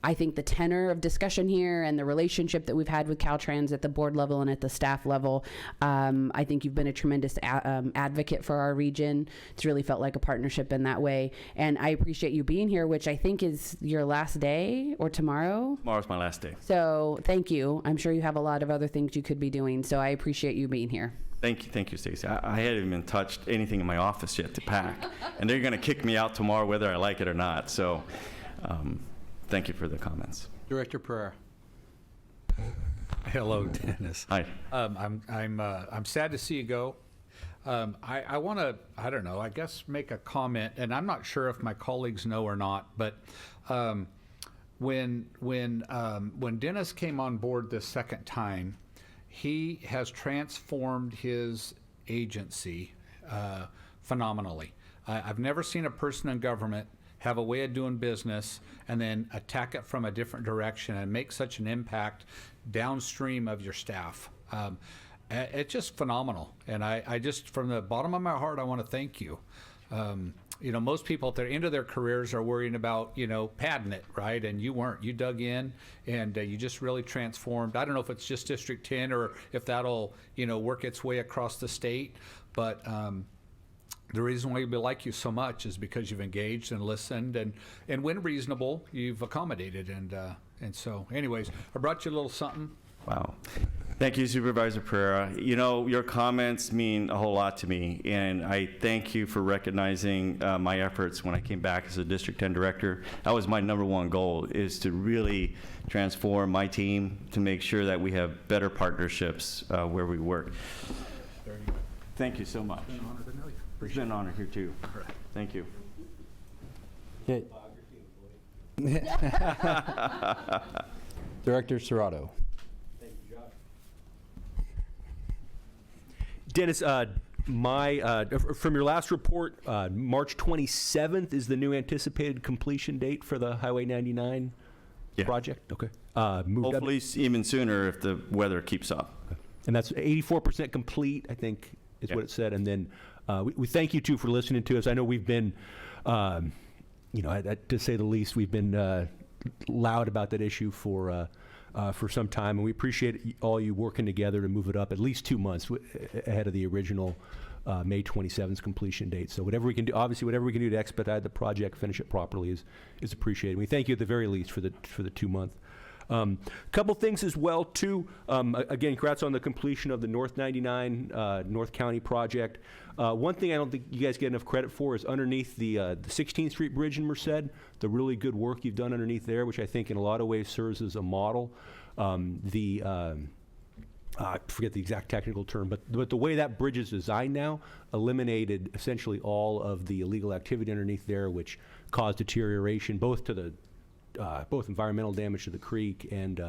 I think the tenor of discussion here and the relationship that we've had with Caltrans at the board level and at the staff level, I think you've been a tremendous advocate for our region. It's really felt like a partnership in that way. And I appreciate you being here, which I think is your last day or tomorrow. Tomorrow's my last day. So thank you. I'm sure you have a lot of other things you could be doing. So I appreciate you being here. Thank you, Stacy. I hadn't even touched anything in my office yet to pack, and they're going to kick me out tomorrow whether I like it or not. So, thank you for the comments. Director Pereira. Hello, Dennis. Hi. I'm sad to see you go. I want to, I don't know, I guess make a comment, and I'm not sure if my colleagues know or not, but when Dennis came on board this second time, he has transformed his agency phenomenally. I've never seen a person in government have a way of doing business and then attack it from a different direction and make such an impact downstream of your staff. It's just phenomenal. And I just, from the bottom of my heart, I want to thank you. You know, most people at the end of their careers are worrying about, you know, padding it, right? And you weren't. You dug in, and you just really transformed. I don't know if it's just District 10 or if that'll, you know, work its way across the state. But the reason why we like you so much is because you've engaged and listened, and when reasonable, you've accommodated. And so, anyways, I brought you a little something. Wow. Thank you, Supervisor Pereira. You know, your comments mean a whole lot to me, and I thank you for recognizing my efforts when I came back as a District 10 Director. That was my #1 goal, is to really transform my team to make sure that we have better partnerships where we work. Thank you so much. It's been an honor to know you. It's been an honor here, too. Thank you. Okay. Director Serrato. Dennis, from your last report, March 27th is the new anticipated completion date for the Highway 99 project? Okay. Moved up. Hopefully even sooner if the weather keeps up. And that's 84% complete, I think, is what it said. And then we thank you, too, for listening to us. I know we've been, you know, to say the least, we've been loud about that issue for some time, and we appreciate all you working together to move it up at least 2 months ahead of the original May 27th completion date. So whatever we can do, obviously, whatever we can do to expedite the project, finish it properly is appreciated. We thank you at the very least for the 2 month. Couple things as well too. Again, congrats on the completion of the North 99 North County project. One thing I don't think you guys get enough credit for is underneath the 16th Street Bridge in Merced, the really good work you've done underneath there, which I think in a lot of ways serves as a model. I forget the exact technical term, but the way that bridge is designed now eliminated essentially all of the illegal activity underneath there, which caused deterioration both to the both environmental damage to the creek and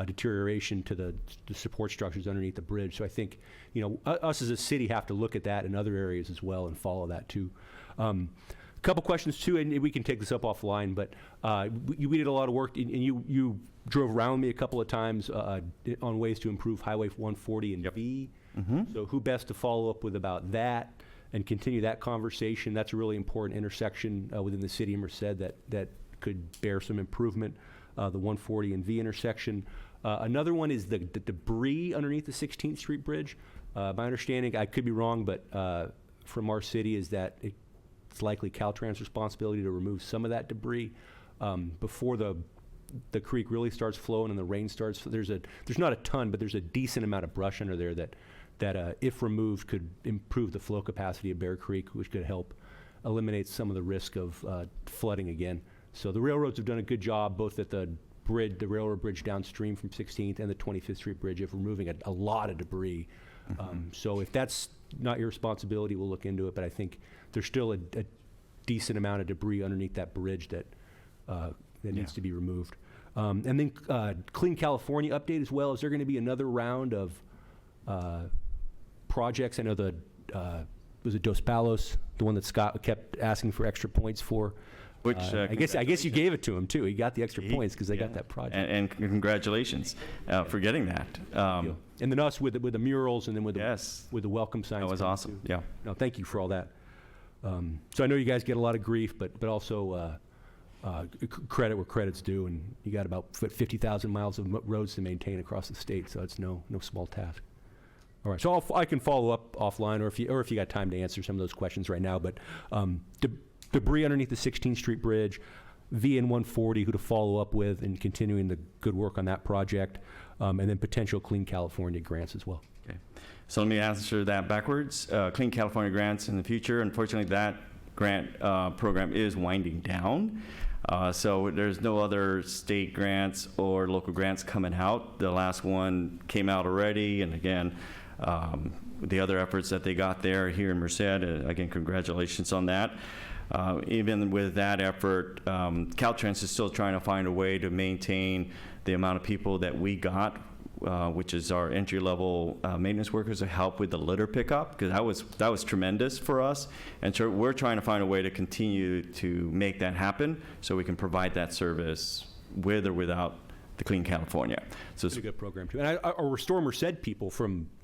deterioration to the support structures underneath the bridge. So I think, you know, us as a city have to look at that in other areas as well and follow that too. Couple questions too, and we can take this up offline, but we did a lot of work, and you drove around me a couple of times on ways to improve Highway 140 and V. So who best to follow up with about that and continue that conversation? That's a really important intersection within the city of Merced that could bear some improvement, the 140 and V intersection. Another one is the debris underneath the 16th Street Bridge. My understanding, I could be wrong, but from our city is that it's likely Caltrans' responsibility to remove some of that debris before the creek really starts flowing and the rain starts. There's not a ton, but there's a decent amount of brush under there that if removed could improve the flow capacity of Bear Creek, which could help eliminate some of the risk of flooding again. So the railroads have done a good job, both at the bridge, the railroad bridge downstream from 16th and the 25th Street Bridge, of removing a lot of debris. So if that's not your responsibility, we'll look into it. But I think there's still a decent amount of debris underneath that bridge that needs to be removed. And then Clean California update as well. Is there going to be another round of projects? I know was it Dos Palos, the one that Scott kept asking for extra points for? Which I guess you gave it to him too. He got the extra points because they got that project. And congratulations for getting that. And then us with the murals, and then with the welcome signs. That was awesome. Too. Yeah. No, thank you for all that. So I know you guys get a lot of grief, but also credit where credit's due, and you got about 50,000 miles of roads to maintain across the state, so it's no small task. All right, so I can follow up offline, or if you got time to answer some of those questions right now. But debris underneath the 16th Street Bridge, VN 140, who to follow up with, and continuing the good work on that project, and then potential Clean California grants as well. Okay. So let me answer that backwards. Clean California grants in the future, unfortunately, that grant program is winding down. So there's no other state grants or local grants coming out. The last one came out already, and again, the other efforts that they got there here in Merced, again, congratulations on that. Even with that effort, Caltrans is still trying to find a way to maintain the amount of people that we got, which is our entry-level maintenance workers, to help with the litter pickup, because that was tremendous for us. And so we're trying to find a way to continue to make that happen so we can provide that service with or without the Clean California. So It's a good program too. And our Restore Merced people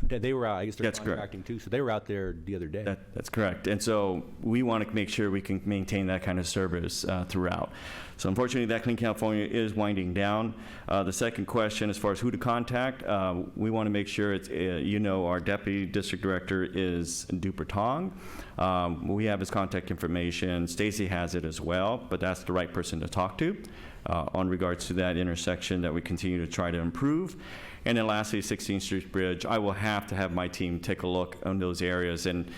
they were out, I guess they're That's correct. contracting too, so they were out there the other day. That's correct. And so we want to make sure we can maintain that kind of service throughout. So unfortunately, that Clean California is winding down. The second question, as far as who to contact, we want to make sure it's, our deputy district director is Duper Tong. We have his contact information. Stacy has it as well, but that's the right person to talk to on regards to that intersection that we continue to try to improve. And then lastly, 16th Street Bridge, I will have to have my team take a look on those areas, and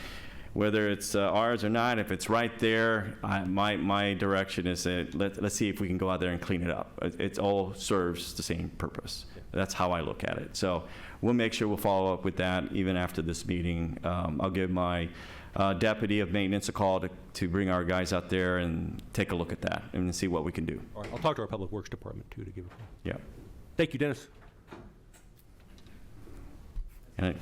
whether it's ours or not, if it's right there, my direction is that let's see if we can go out there and clean it up. It all serves the same purpose. That's how I look at it. So we'll make sure we'll follow up with that even after this meeting. I'll give my deputy of maintenance a call to bring our guys out there and take a look at that and see what we can do. All right, I'll talk to our Public Works Department too to give a call. Yeah. Thank you, Dennis. And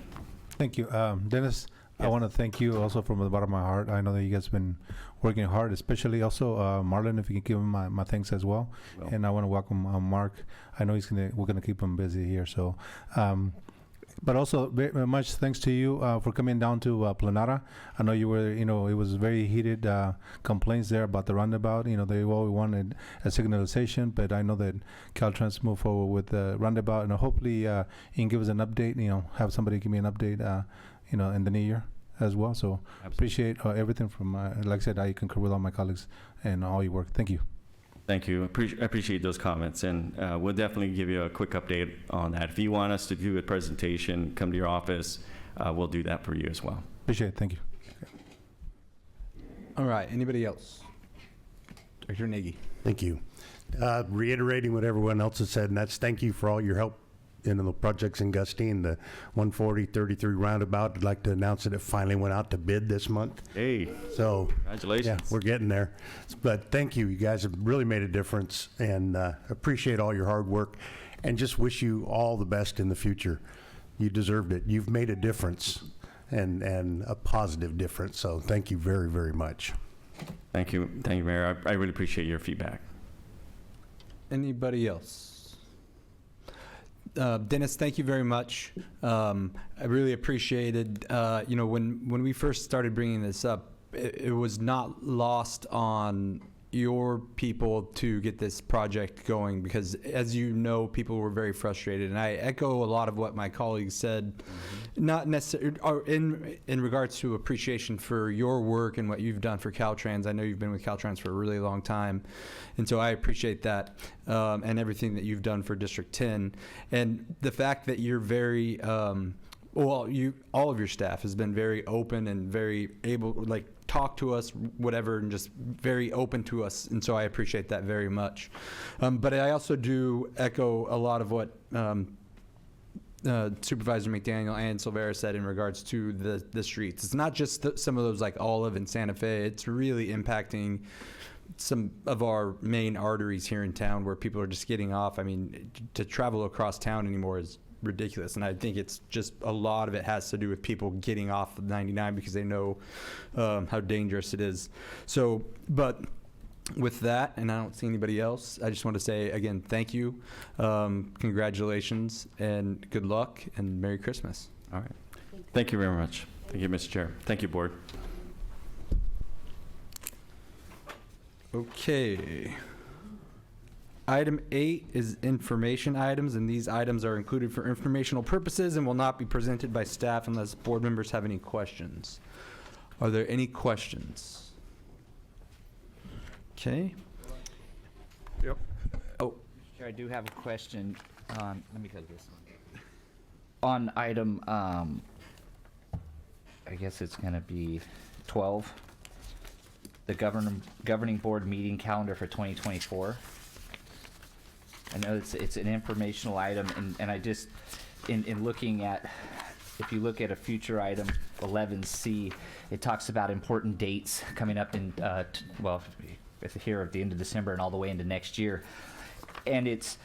Thank you. Dennis, I want to thank you also from the bottom of my heart. I know that you guys have been working hard, especially also Marlon, if you can give him my thanks as well. And I want to welcome Mark. I know we're going to keep him busy here. So, but also very much thanks to you for coming down to Planara. I know you were, it was very heated complaints there about the roundabout. They all wanted a signalization, but I know that Caltrans moved forward with the roundabout, and hopefully you can give us an update, have somebody give me an update, in the new year as well. So appreciate everything from, like I said, I concur with all my colleagues and all your work. Thank you. Thank you. I appreciate those comments, and we'll definitely give you a quick update on that. If you want us to do a presentation, come to your office, we'll do that for you as well. Appreciate it. Thank you. All right, anybody else? Director Nagy. Thank you. Reiterating what everyone else has said, and that's thank you for all your help in the projects in Gustine, the 140-33 roundabout. I'd like to announce that it finally went out to bid this month. Hey, so congratulations. Yeah, we're getting there. But thank you. You guys have really made a difference, and appreciate all your hard work, and just wish you all the best in the future. You deserved it. You've made a difference, and a positive difference. So thank you very, very much. Thank you, Mayor. I really appreciate your feedback. Anybody else? Dennis, thank you very much. I really appreciated, when we first started bringing this up, it was not lost on your people to get this project going, because as you know, people were very frustrated, and I echo a lot of what my colleagues said, not necessarily in regards to appreciation for your work and what you've done for Caltrans. I know you've been with Caltrans for a really long time, and so I appreciate that, and everything that you've done for District 10, and the fact that you're very all of your staff has been very open and very able, talk to us, whatever, and just very open to us, and so I appreciate that very much. But I also do echo a lot of what Supervisor McDaniel and Silvera said in regards to the streets. It's not just some of those like Olive and Santa Fe. It's really impacting some of our main arteries here in town where people are just getting off. I mean, to travel across town anymore is ridiculous, and I think it's just a lot of it has to do with people getting off of 99 because they know how dangerous it is. So, but with that, and I don't see anybody else, I just want to say again, thank you, congratulations, and good luck, and Merry Christmas. All right. Thank you very much. Thank you, Mr. Chair. Thank you, Board. Okay. Item 8 is information items, and these items are included for informational purposes and will not be presented by staff unless board members have any questions. Are there any questions? Okay. Yep. Oh, Chair, I do have a question on, let me go to this one. On item, I guess it's going to be 12, the governing board meeting calendar for 2024. I know it's an informational item, and I just, in looking at, if you look at a future item, 11C, it talks about important dates coming up in, well, it's here at the end of December and all the way into next year. And it's,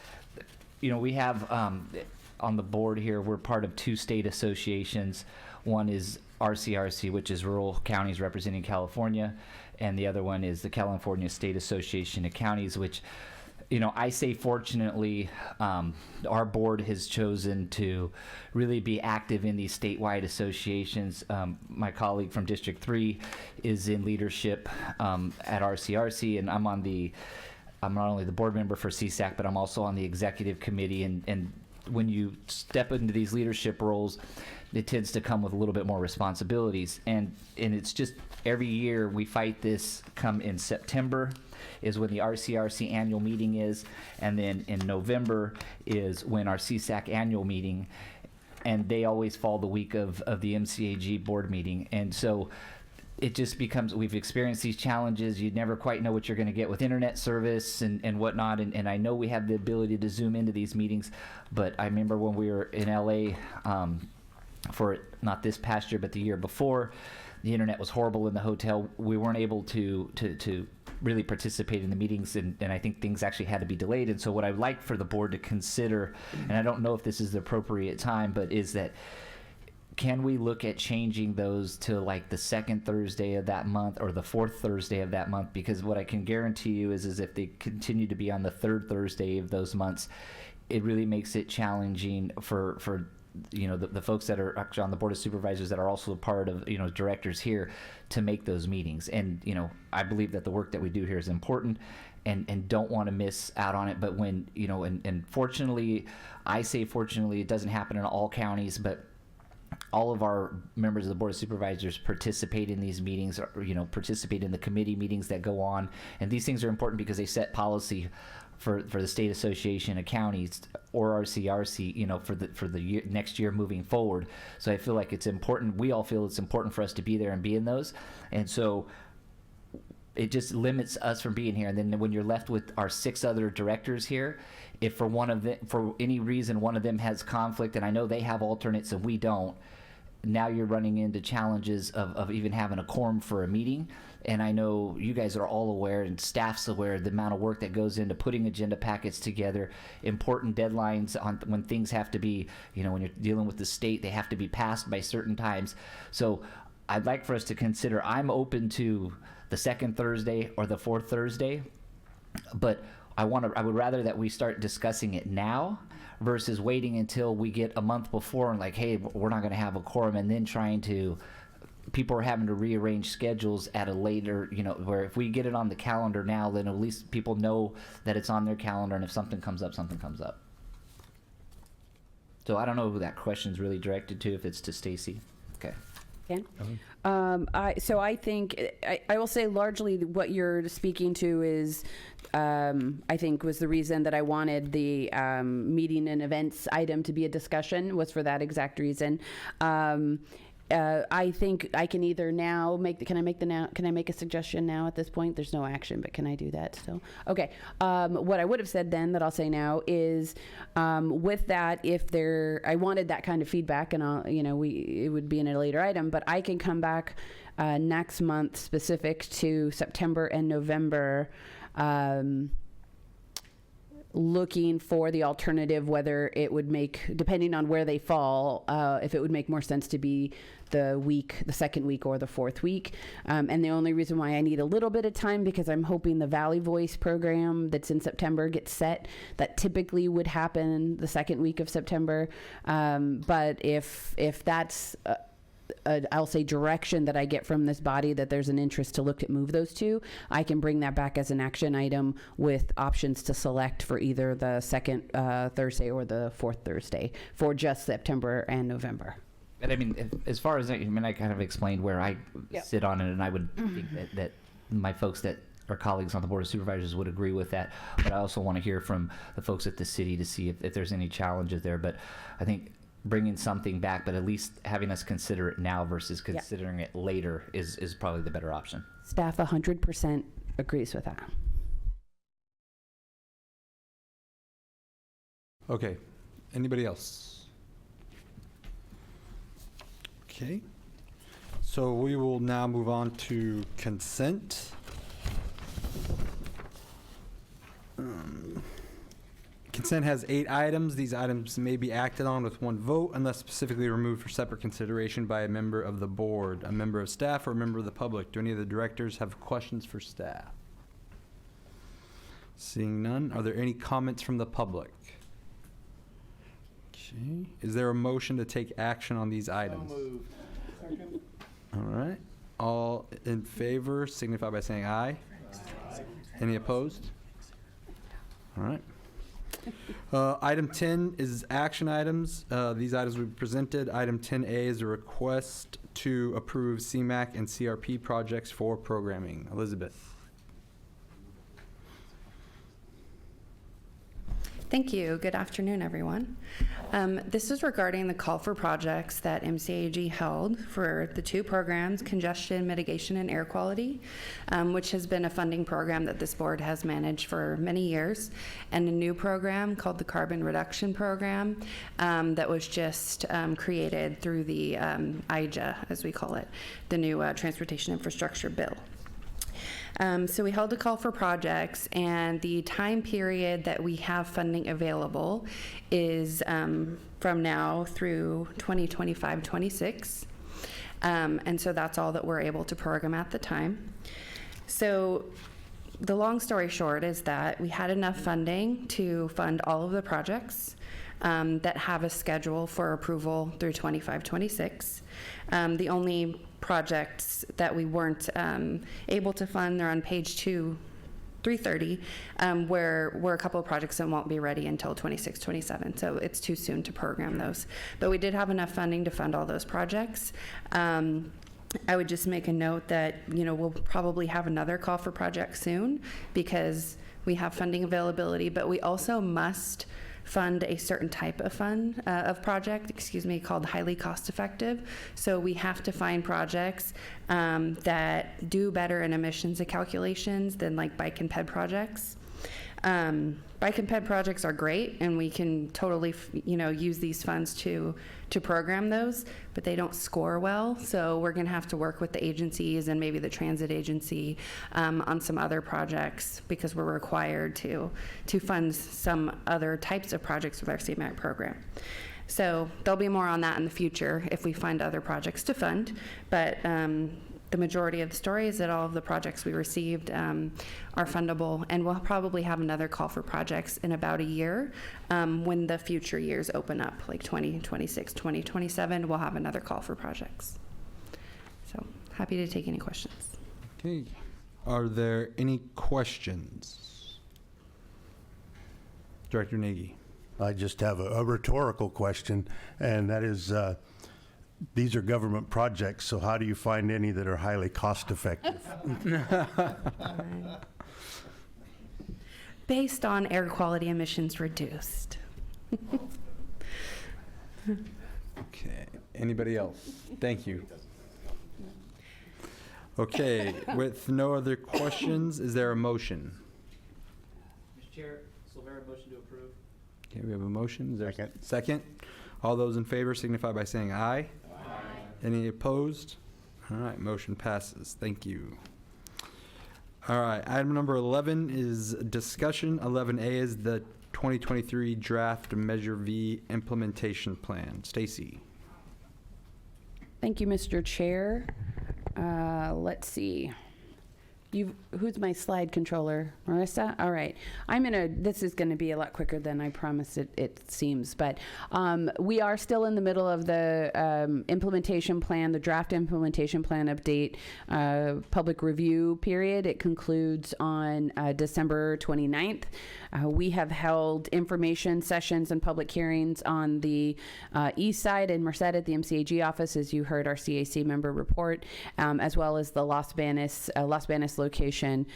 you know, we have, on the board here, we're part of 2 state associations. One is RCRC, which is Rural Counties Representing California, and the other one is the California State Association of Counties, which, you know, I say fortunately, our board has chosen to really be active in these statewide associations. My colleague from District 3 is in leadership at RCRC, and I'm not only the board member for CSAC, but I'm also on the executive committee. And when you step into these leadership roles, it tends to come with a little bit more responsibilities. And it's just every year we fight this. Come in September is when the RCRC annual meeting is, and then in November is when our CSAC annual meeting, and they always fall the week of the MCAG board meeting. And so it just becomes, we've experienced these challenges. You never quite know what you're going to get with internet service and whatnot. And I know we have the ability to zoom into these meetings, but I remember when we were in LA for not this past year, but the year before, the internet was horrible in the hotel. We weren't able to really participate in the meetings, and I think things actually had to be delayed. And so what I'd like for the board to consider, and I don't know if this is the appropriate time, but is that can we look at changing those to like the 2nd Thursday of that month or the 4th Thursday of that month? Because what I can guarantee you is if they continue to be on the 3rd Thursday of those months, it really makes it challenging for you know, the folks that are actually on the board of supervisors that are also a part of, you know, directors here to make those meetings. And, you know, I believe that the work that we do here is important and don't want to miss out on it. But when, you know, and fortunately, I say fortunately, it doesn't happen in all counties, but all of our members of the board of supervisors participate in these meetings, or, you know, participate in the committee meetings that go on. And these things are important because they set policy for the State Association of Counties or RCRC, you know, for the year, next year moving forward. So I feel like it's important. We all feel it's important for us to be there and be in those. And so it just limits us from being here. And then when you're left with our 6 other directors here, if for one of them, for any reason, one of them has conflict, and I know they have alternates and we don't, now you're running into challenges of even having a quorum for a meeting. And I know you guys are all aware, and staff's aware, of the amount of work that goes into putting agenda packets together, important deadlines on when things have to be, you know, when you're dealing with the state, they have to be passed by certain times. So I'd like for us to consider, I'm open to the 2nd Thursday or the 4th Thursday, but I would rather that we start discussing it now versus waiting until we get a month before and like, hey, we're not going to have a quorum, and then people are having to rearrange schedules at a later, you know, where if we get it on the calendar now, then at least people know that it's on their calendar, and if something comes up, something comes up. So I don't know who that question's really directed to, if it's to Stacy. Okay. Ken? I think, I will say largely what you're speaking to is, I think was the reason that I wanted the meeting and events item to be a discussion, was for that exact reason. I think I can either now can I make a suggestion now at this point? There's no action, but can I do that still? Okay. What I would have said then that I'll say now is, with that, I wanted that kind of feedback, and it would be in a later item, but I can come back next month specific to September and November, looking for the alternative, whether it would make, depending on where they fall, if it would make more sense to be the 2nd week or the 4th week. And the only reason why I need a little bit of time, because I'm hoping the Valley Voice program that's in September gets set. That typically would happen the 2nd week of September. But if that's I'll say direction that I get from this body that there's an interest to look at move those two, I can bring that back as an action item with options to select for either the second Thursday or the fourth Thursday for just September and November. But I mean, as far as I kind of explained where I sit on it, and I would think that my folks that our colleagues on the Board of Supervisors would agree with that. But I also want to hear from the folks at the city to see if there's any challenges there. But I think bringing something back, but at least having us consider it now versus considering it later is probably the better option. Staff 100% agrees with that. Okay. Anybody else? Okay. So we will now move on to consent. Consent has 8 items. These items may be acted on with one vote unless specifically removed for separate consideration by a member of the board, a member of staff, or a member of the public. Do any of the directors have questions for staff? Seeing none, are there any comments from the public? Okay. Is there a motion to take action on these items? So moved. Second. All right. All in favor signify by saying aye. Any opposed? All right. Item 10 is action items. These items will be presented. Item 10A is a request to approve CMAC and CRP projects for programming. Elizabeth. Thank you. Good afternoon, everyone. This is regarding the call for projects that MCAG held for the 2 programs, congestion mitigation and air quality, which has been a funding program that this board has managed for many years, and a new program called the Carbon Reduction Program that was just created through the IJA, as we call it, the new Transportation Infrastructure Bill. So we held a call for projects, and the time period that we have funding available is from now through 2025-26. And so that's all that we're able to program at the time. So the long story short is that we had enough funding to fund all of the projects that have a schedule for approval through 25-26. The only projects that we weren't able to fund, they're on page 330, where a couple of projects that won't be ready until 26-27, so it's too soon to program those. But we did have enough funding to fund all those projects. I would just make a note that, we'll probably have another call for projects soon because we have funding availability, but we also must fund a certain type of project, called highly cost effective. So we have to find projects that do better in emissions calculations than like bike and ped projects. Bike and ped projects are great, and we can totally, use these funds to program those, but they don't score well. So we're going to have to work with the agencies and maybe the transit agency on some other projects because we're required to fund some other types of projects with our CMAC program. So there'll be more on that in the future if we find other projects to fund, but the majority of the story is that all of the projects we received are fundable, and we'll probably have another call for projects in about a year when the future years open up, like 2026, 2027, we'll have another call for projects. So happy to take any questions. Okay. Are there any questions? Director Nagy. I just have a rhetorical question, and that is, these are government projects, so how do you find any that are highly cost-effective? Based on air quality emissions reduced. Okay. Anybody else? Thank you. Okay. With no other questions, is there a motion? Mr. Chair, Silvera, motion to approve. Okay, we have a motion. Is there Second. a second? All those in favor signify by saying aye. Any opposed? All right, motion passes. Thank you. All right, item number 11 is discussion. 11A is the 2023 draft Measure V implementation plan. Stacy. Thank you, Mr. Chair. Let's see. Who's my slide controller? Marissa? All right. This is gonna be a lot quicker than I promised it seems, but we are still in the middle of the implementation plan, the draft implementation plan update public review period. It concludes on December 29th. We have held information sessions and public hearings on the east side in Merced at the MCAG office, as you heard our CAC member report, as well as the Los Banos location.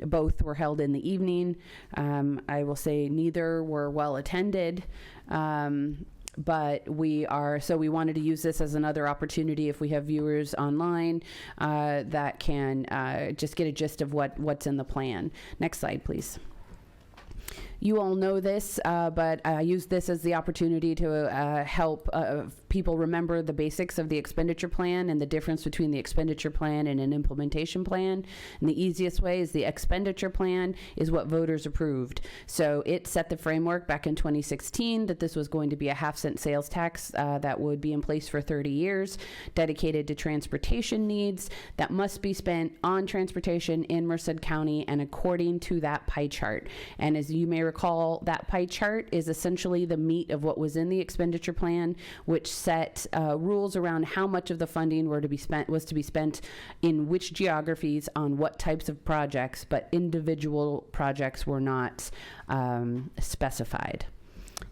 Both were held in the evening. I will say neither were well attended. But we wanted to use this as another opportunity if we have viewers online that can just get a gist of what's in the plan. Next slide, please. You all know this, but I use this as the opportunity to help people remember the basics of the expenditure plan and the difference between the expenditure plan and an implementation plan. And the easiest way is the expenditure plan is what voters approved. So it set the framework back in 2016 that this was going to be a half-cent sales tax that would be in place for 30 years, dedicated to transportation needs that must be spent on transportation in Merced County and according to that pie chart. And as you may recall, that pie chart is essentially the meat of what was in the expenditure plan, which set rules around how much of the funding was to be spent in which geographies on what types of projects, but individual projects were not specified.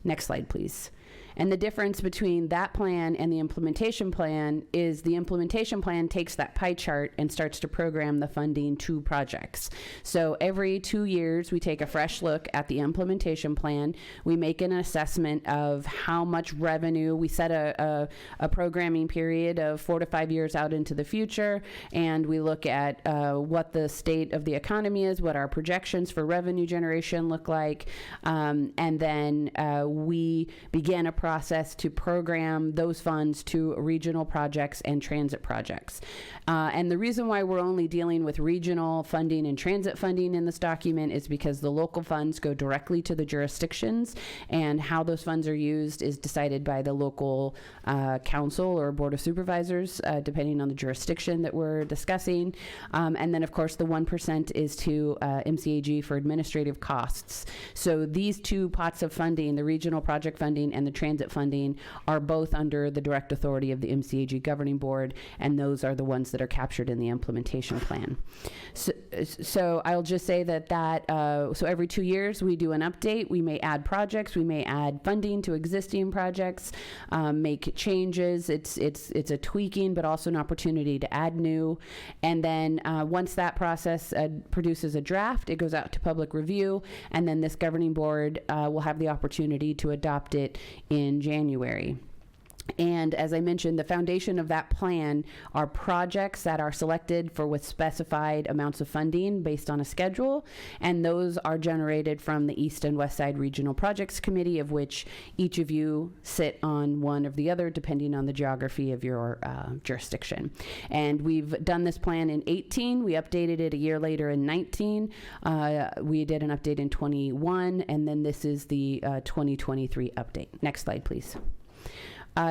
Next slide, please. And the difference between that plan and the implementation plan is the implementation plan takes that pie chart and starts to program the funding to projects. So every 2 years, we take a fresh look at the implementation plan. We make an assessment of how much revenue. We set a programming period of 4 to 5 years out into the future, and we look at what the state of the economy is, what our projections for revenue generation look like, and then we begin a process to program those funds to regional projects and transit projects. And the reason why we're only dealing with regional funding and transit funding in this document is because the local funds go directly to the jurisdictions, and how those funds are used is decided by the local council or board of supervisors, depending on the jurisdiction that we're discussing. And then, of course, the 1% is to MCAG for administrative costs. So these two pots of funding, the regional project funding and the transit funding, are both under the direct authority of the MCAG governing board, and those are the ones that are captured in the implementation plan. So I'll just say that so every 2 years we do an update. We may add projects, we may add funding to existing projects, make changes. It's a tweaking, but also an opportunity to add new. And then once that process produces a draft, it goes out to public review, and then this governing board will have the opportunity to adopt it in January. And as I mentioned, the foundation of that plan are projects that are selected with specified amounts of funding based on a schedule, and those are generated from the East and West Side Regional Projects Committee, of which each of you sit on one or the other, depending on the geography of your jurisdiction. And we've done this plan in 18. We updated it a year later in 19. We did an update in 21, and then this is the 2023 update. Next slide, please.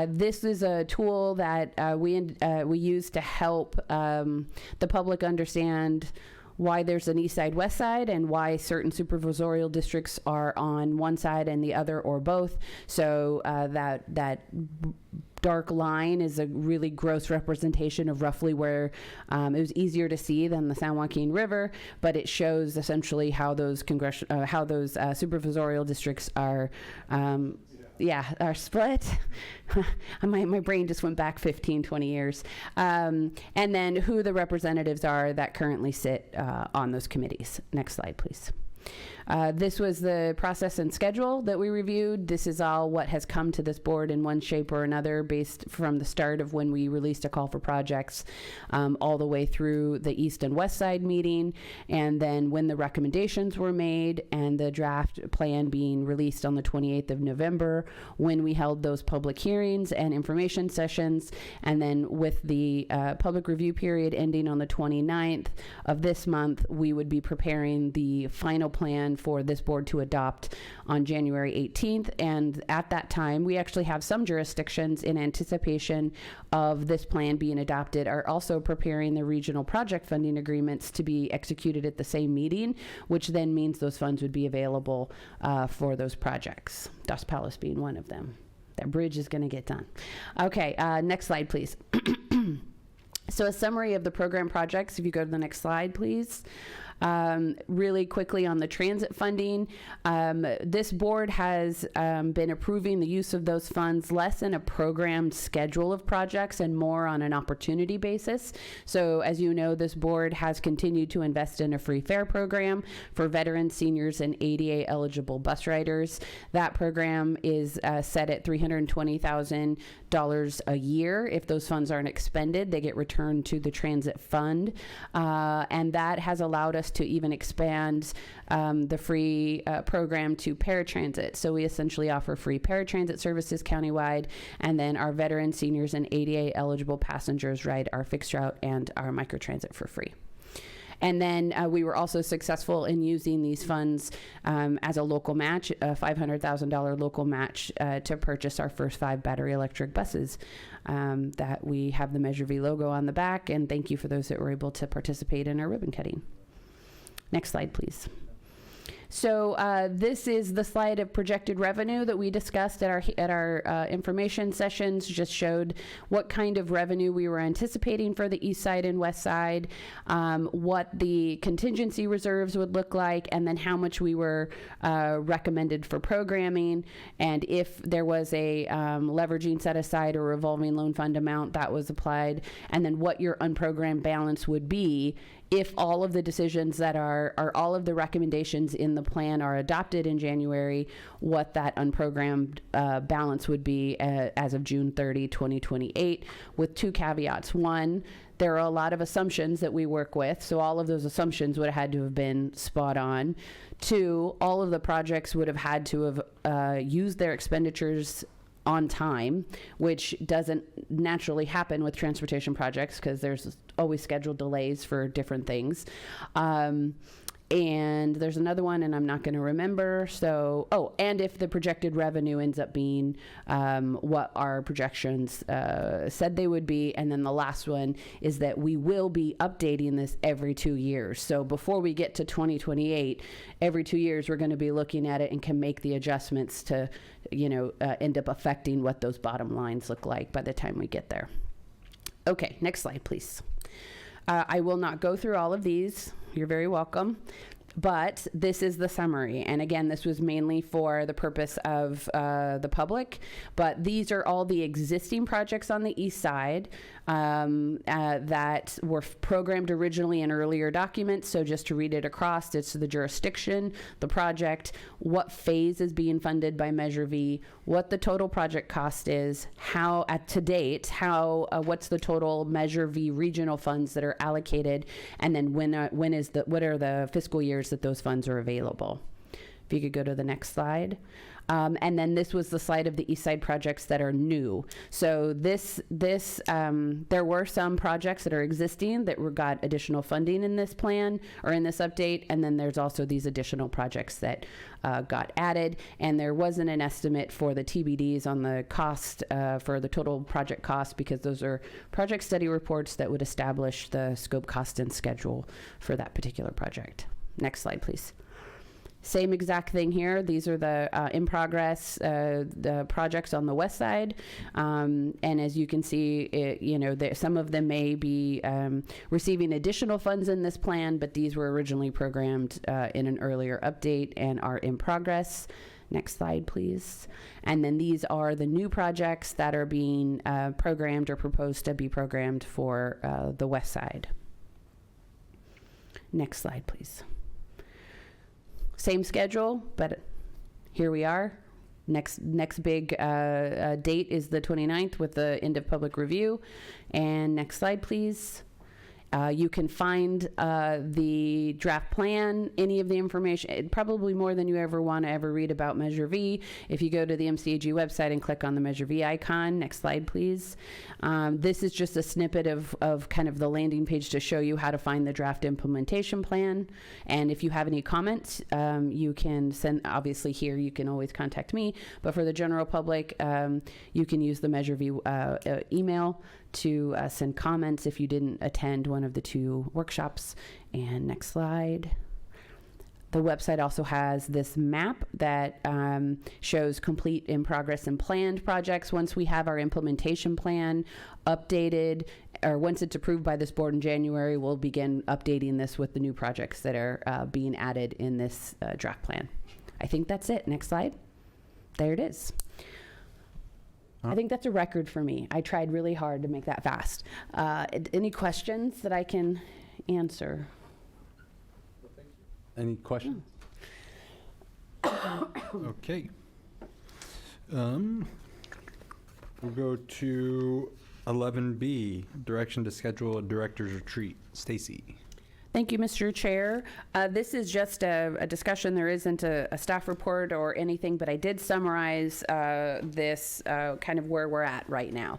This is a tool that we use to help the public understand why there's an east side, west side, and why certain supervisorial districts are on one side and the other, or both. So that dark line is a really gross representation of roughly where it was easier to see than the San Joaquin River, but it shows essentially how those supervisorial districts are split. My brain just went back 15, 20 years. And then who the representatives are that currently sit on those committees. Next slide, please. This was the process and schedule that we reviewed. This is all what has come to this board in one shape or another, based from the start of when we released a call for projects all the way through the East and West Side meeting, and then when the recommendations were made and the draft plan being released on the 28th of November, when we held those public hearings and information sessions, and then with the public review period ending on the 29th of this month, we would be preparing the final plan for this board to adopt on January 18th. And at that time, we actually have some jurisdictions in anticipation of this plan being adopted are also preparing the regional project funding agreements to be executed at the same meeting, which then means those funds would be available for those projects, Dos Palos being one of them. That bridge is going to get done. Okay, next slide, please. So a summary of the program projects, if you go to the next slide, please. Really quickly on the transit funding, this board has been approving the use of those funds less in a programmed schedule of projects and more on an opportunity basis. So as you know, this board has continued to invest in a free fare program for veterans, seniors, and ADA eligible bus riders. That program is set at $320,000 a year. If those funds aren't expended, they get returned to the transit fund. And that has allowed us to even expand the free program to paratransit. So we essentially offer free paratransit services countywide, and then our veterans, seniors, and ADA eligible passengers ride our fixed route and our microtransit for free. And then we were also successful in using these funds as a local match, a $500,000 local match to purchase our first 5 battery electric buses that we have the Measure V logo on the back. And thank you for those that were able to participate in our ribbon cutting. Next slide, please. So this is the slide of projected revenue that we discussed at our information sessions. Just showed what kind of revenue we were anticipating for the east side and west side, what the contingency reserves would look like, and then how much we were recommended for programming, and if there was a leveraging set aside or revolving loan fund amount that was applied, and then what your unprogrammed balance would be if all of the decisions that are all of the recommendations in the plan are adopted in January, what that unprogrammed balance would be as of June 30, 2028, with 2 caveats. One, there are a lot of assumptions that we work with, so all of those assumptions would have had to have been spot on. 2, all of the projects would have had to have used their expenditures on time, which doesn't naturally happen with transportation projects because there's always scheduled delays for different things. And there's another one, and I'm not going to remember. So, and if the projected revenue ends up being what our projections said they would be. And then the last one is that we will be updating this every 2 years. So before we get to 2028, every 2 years, we're going to be looking at it and can make the adjustments to, end up affecting what those bottom lines look like by the time we get there. Okay, next slide, please. I will not go through all of these. You're very welcome. But this is the summary. And again, this was mainly for the purpose of the public. But these are all the existing projects on the east side that were programmed originally in earlier documents. So just to read it across, it's the jurisdiction, the project, what phase is being funded by Measure V, what the total project cost is, how to date, what's the total Measure V regional funds that are allocated, and then what are the fiscal years that those funds are available. If you could go to the next slide. And then this was the slide of the East Side projects that are new. So there were some projects that are existing that got additional funding in this plan or in this update, and then there's also these additional projects that got added. And there wasn't an estimate for the TBDs on the cost for the total project cost, because those are project study reports that would establish the scope, cost, and schedule for that particular project. Next slide, please. Same exact thing here. These are the in progress, the projects on the west side. And as you can see, some of them may be receiving additional funds in this plan, but these were originally programmed in an earlier update and are in progress. Next slide, please. And then these are the new projects that are being programmed or proposed to be programmed for the west side. Next slide, please. Same schedule, but here we are. Next big date is the 29th with the end of public review. And next slide, please. You can find the draft plan, any of the information, probably more than you ever want to ever read about Measure V. If you go to the MCAG website and click on the Measure V icon, next slide, please. This is just a snippet of kind of the landing page to show you how to find the draft implementation plan. And if you have any comments, you can send, obviously here, you can always contact me, but for the general public, you can use the Measure V email to send comments if you didn't attend one of the 2 workshops. And next slide. The website also has this map that shows complete, in progress, and planned projects. Once we have our implementation plan updated, or once it's approved by this board in January, we'll begin updating this with the new projects that are being added in this draft plan. I think that's it. Next slide. There it is. I think that's a record for me. I tried really hard to make that fast. Any questions that I can answer? Any questions? Okay. We'll go to 11B, direction to schedule a director's retreat. Stacy. Thank you, Mr. Chair. This is just a discussion. There isn't a staff report or anything, but I did summarize this kind of where we're at right now.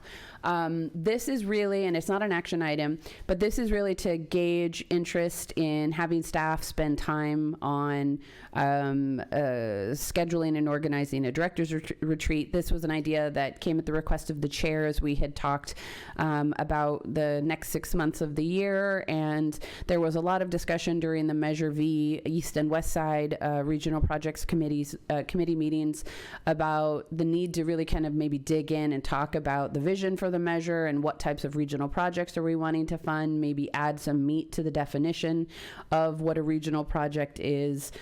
This is really, and it's not an action item, but this is really to gauge interest in having staff spend time on scheduling and organizing a director's retreat. This was an idea that came at the request of the chair as we had talked about the next 6 months of the year, and there was a lot of discussion during the Measure V East and West Side regional projects committee meetings about the need to really kind of maybe dig in and talk about the vision for the measure and what types of regional projects are we wanting to fund, maybe add some meat to the definition of what a regional project is.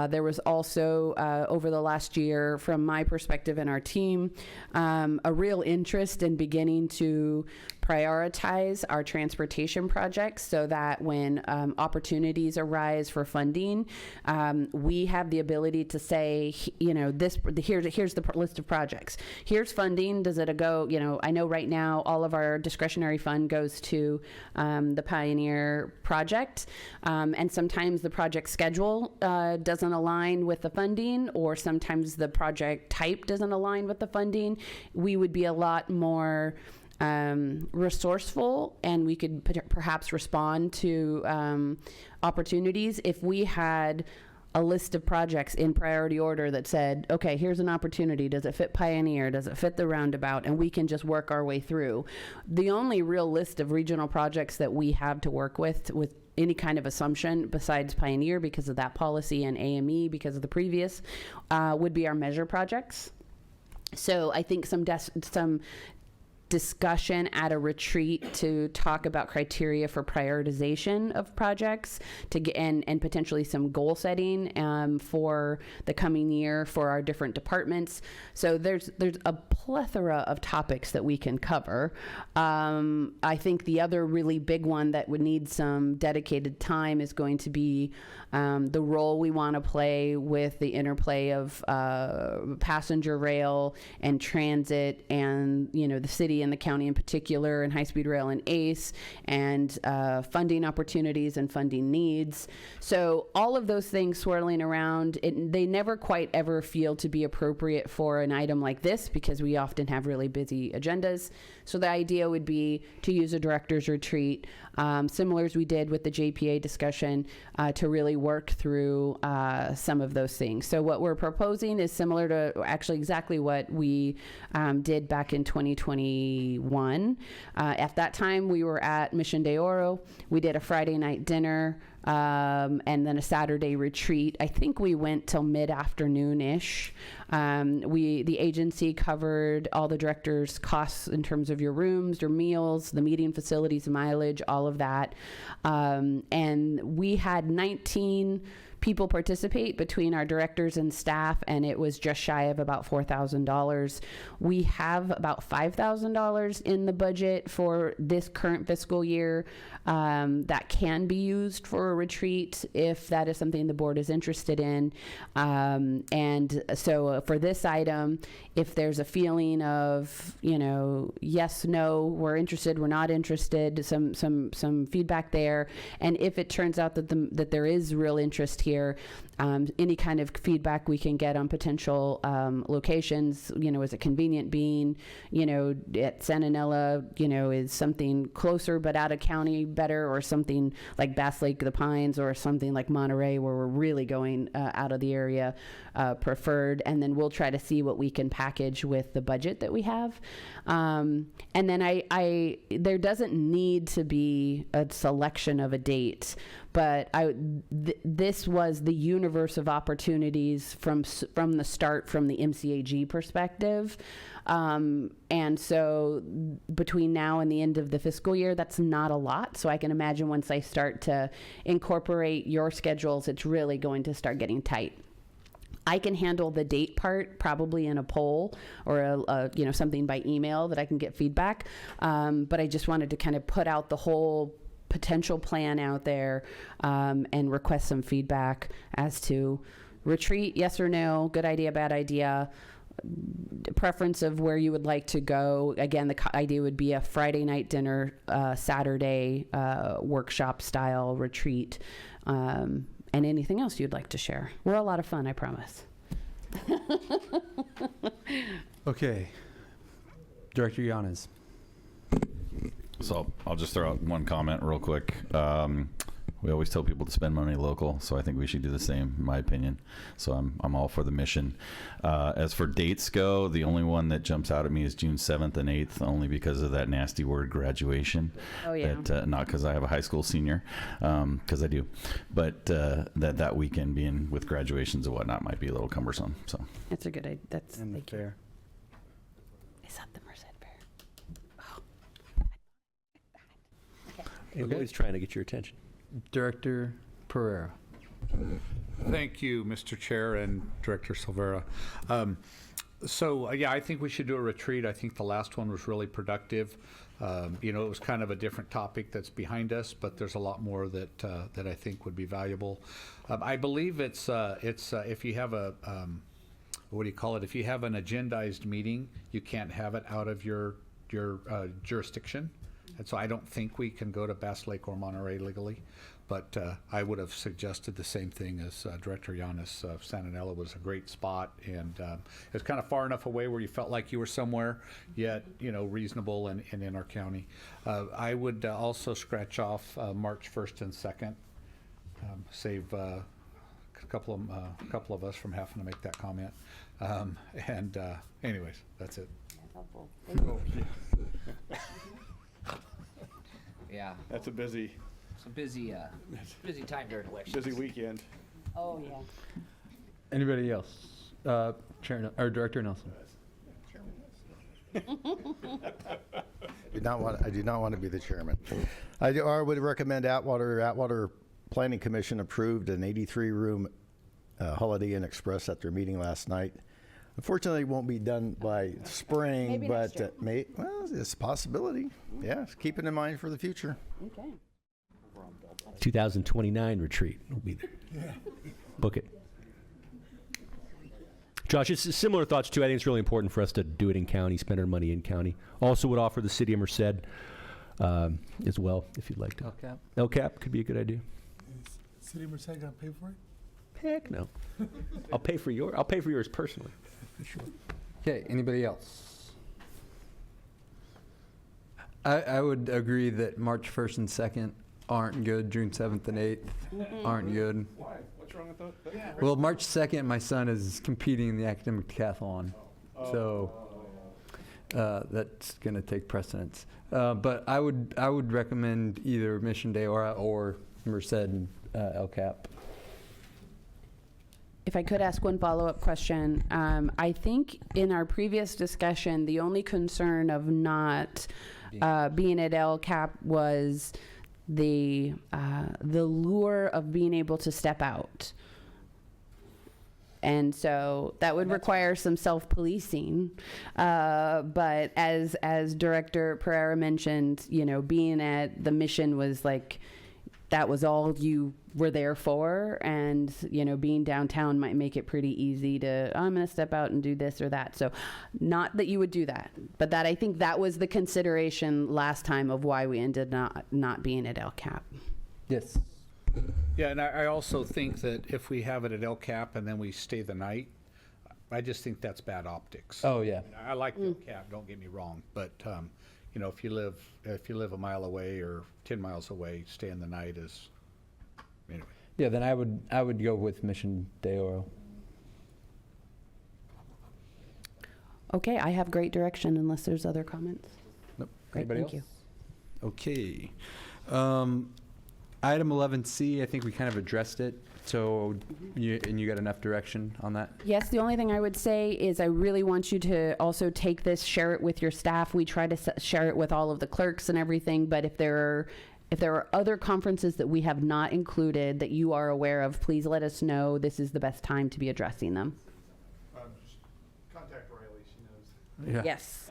There was also, over the last year, from my perspective and our team, a real interest in beginning to prioritize our transportation projects so that when opportunities arise for funding, we have the ability to say, you know, here's the list of projects. Here's funding. Does it go, you know, I know right now all of our discretionary fund goes to the Pioneer project, and sometimes the project schedule doesn't align with the funding, or sometimes the project type doesn't align with the funding. We would be a lot more resourceful, and we could perhaps respond to opportunities if we had a list of projects in priority order that said, okay, here's an opportunity. Does it fit Pioneer? Does it fit the roundabout? And we can just work our way through. The only real list of regional projects that we have to work with any kind of assumption besides Pioneer, because of that policy, and AME because of the previous, would be our measure projects. So I think some discussion at a retreat to talk about criteria for prioritization of projects and potentially some goal setting for the coming year for our different departments. So there's a plethora of topics that we can cover. I think the other really big one that would need some dedicated time is going to be the role we want to play with the interplay of passenger rail and transit, and the city and the county in particular, and high-speed rail and ACE, and funding opportunities and funding needs. So all of those things swirling around, they never quite ever feel to be appropriate for an item like this, because we often have really busy agendas. So the idea would be to use a director's retreat, similar as we did with the JPA discussion, to really work through some of those things. So what we're proposing is similar to actually exactly what we did back in 2021. At that time, we were at Mission de Oro. We did a Friday night dinner and then a Saturday retreat. I think we went till mid-afternoon-ish. The agency covered all the directors' costs in terms of your rooms, your meals, the meeting facilities, mileage, all of that. And we had 19 people participate between our directors and staff, and it was just shy of about $4,000. We have about $5,000 in the budget for this current fiscal year that can be used for a retreat if that is something the board is interested in. And so for this item, if there's a feeling of, yes, no, we're interested, we're not interested, some feedback there. And if it turns out that there is real interest here, any kind of feedback we can get on potential locations, is it convenient being, at Santanella, is something closer but out of county better, or something like Bass Lake, the Pines, or something like Monterey where we're really going out of the area preferred. And then we'll try to see what we can package with the budget that we have. And then there doesn't need to be a selection of a date, but this was the universe of opportunities from the start, from the MCAG perspective. And so between now and the end of the fiscal year, that's not a lot. So I can imagine once I start to incorporate your schedules, it's really going to start getting tight. I can handle the date part probably in a poll or something by email that I can get feedback. But I just wanted to kind of put out the whole potential plan out there and request some feedback as to retreat, yes or no, good idea, bad idea, preference of where you would like to go. Again, the idea would be a Friday night dinner, Saturday workshop style retreat, and anything else you'd like to share. We're a lot of fun, I promise. Okay. Director Yanez. So I'll just throw out one comment real quick. We always tell people to spend money local, so I think we should do the same, in my opinion. So I'm all for the mission. As for dates go, the only one that jumps out at me is June 7th and 8th, only because of that nasty word graduation. Oh, yeah. Not because I have a high school senior, because I do, but that weekend being with graduations and whatnot might be a little cumbersome. So That's a good idea. That's And the fair. Is that the Merced Fair? Everybody's trying to get your attention. Director Pereira. Thank you, Mr. Chair and Director Silvera. I think we should do a retreat. I think the last one was really productive. It was kind of a different topic that's behind us, but there's a lot more that I think would be valuable. I believe it's if you have a if you have an agendized meeting, you can't have it out of your jurisdiction. And so I don't think we can go to Bass Lake or Monterey legally, but I would have suggested the same thing as Director Yanez. Santanella was a great spot, and it's kind of far enough away where you felt like you were somewhere, yet reasonable and in our county. I would also scratch off March 1st and 2nd, save a couple of us from having to make that comment. Anyways, that's it. Yeah. That's a busy Busy time during election. busy weekend. Oh, yeah. Anybody else? Director Nelson. I do not want to be the chairman. I would recommend Atwater Planning Commission approved an 83-room Holiday Inn Express at their meeting last night. Unfortunately, it won't be done by spring, Maybe but next year. it's a possibility. Yeah, keep it in mind for the future. Okay. 2029 retreat will be there. Yeah. Book it. Josh, it's similar thoughts too. I think it's really important for us to do it in county, spend our money in county. Also would offer the city of Merced as well, if you'd like to. LCAP. LCAP could be a good idea. Is City of Merced gonna pay for it? Heck no. I'll pay for yours personally. Sure. Okay, anybody else? I would agree that March 1st and 2nd aren't good. June 7th and 8th aren't good. Why? What's wrong with those? Well, March 2nd, my son is competing in the academic decathlon, so that's going to take precedence. But I would recommend either Mission Day or Merced LCAP. If I could ask one follow-up question, I think in our previous discussion, the only concern of not being at LCAP was the lure of being able to step out. And so that would require some self-policing. But as Director Pereira mentioned, being at the Mission was like, that was all you were there for, and being downtown might make it pretty easy to, I'm going to step out and do this or that. So not that you would do that, but that I think that was the consideration last time of why we ended not being at El Cap. Yes. Yeah, and I also think that if we have it at El Cap and then we stay the night, I just think that's bad optics. Oh, yeah. I like El Cap, don't get me wrong, but if you live a mile away or 10 miles away, staying the night is, anyway. Yeah, then I would go with Mission de Oro. Okay, I have great direction unless there's other comments. Nope. Great, Anybody thank else? Okay. Item 11C, I think we kind of addressed it. So you got enough direction on that? Yes, the only thing I would say is I really want you to also take this, share it with your staff. We try to share it with all of the clerks and everything, but if there are other conferences that we have not included that you are aware of, please let us know. This is the best time to be addressing them. Just contact Riley, she knows. Yeah. Yes.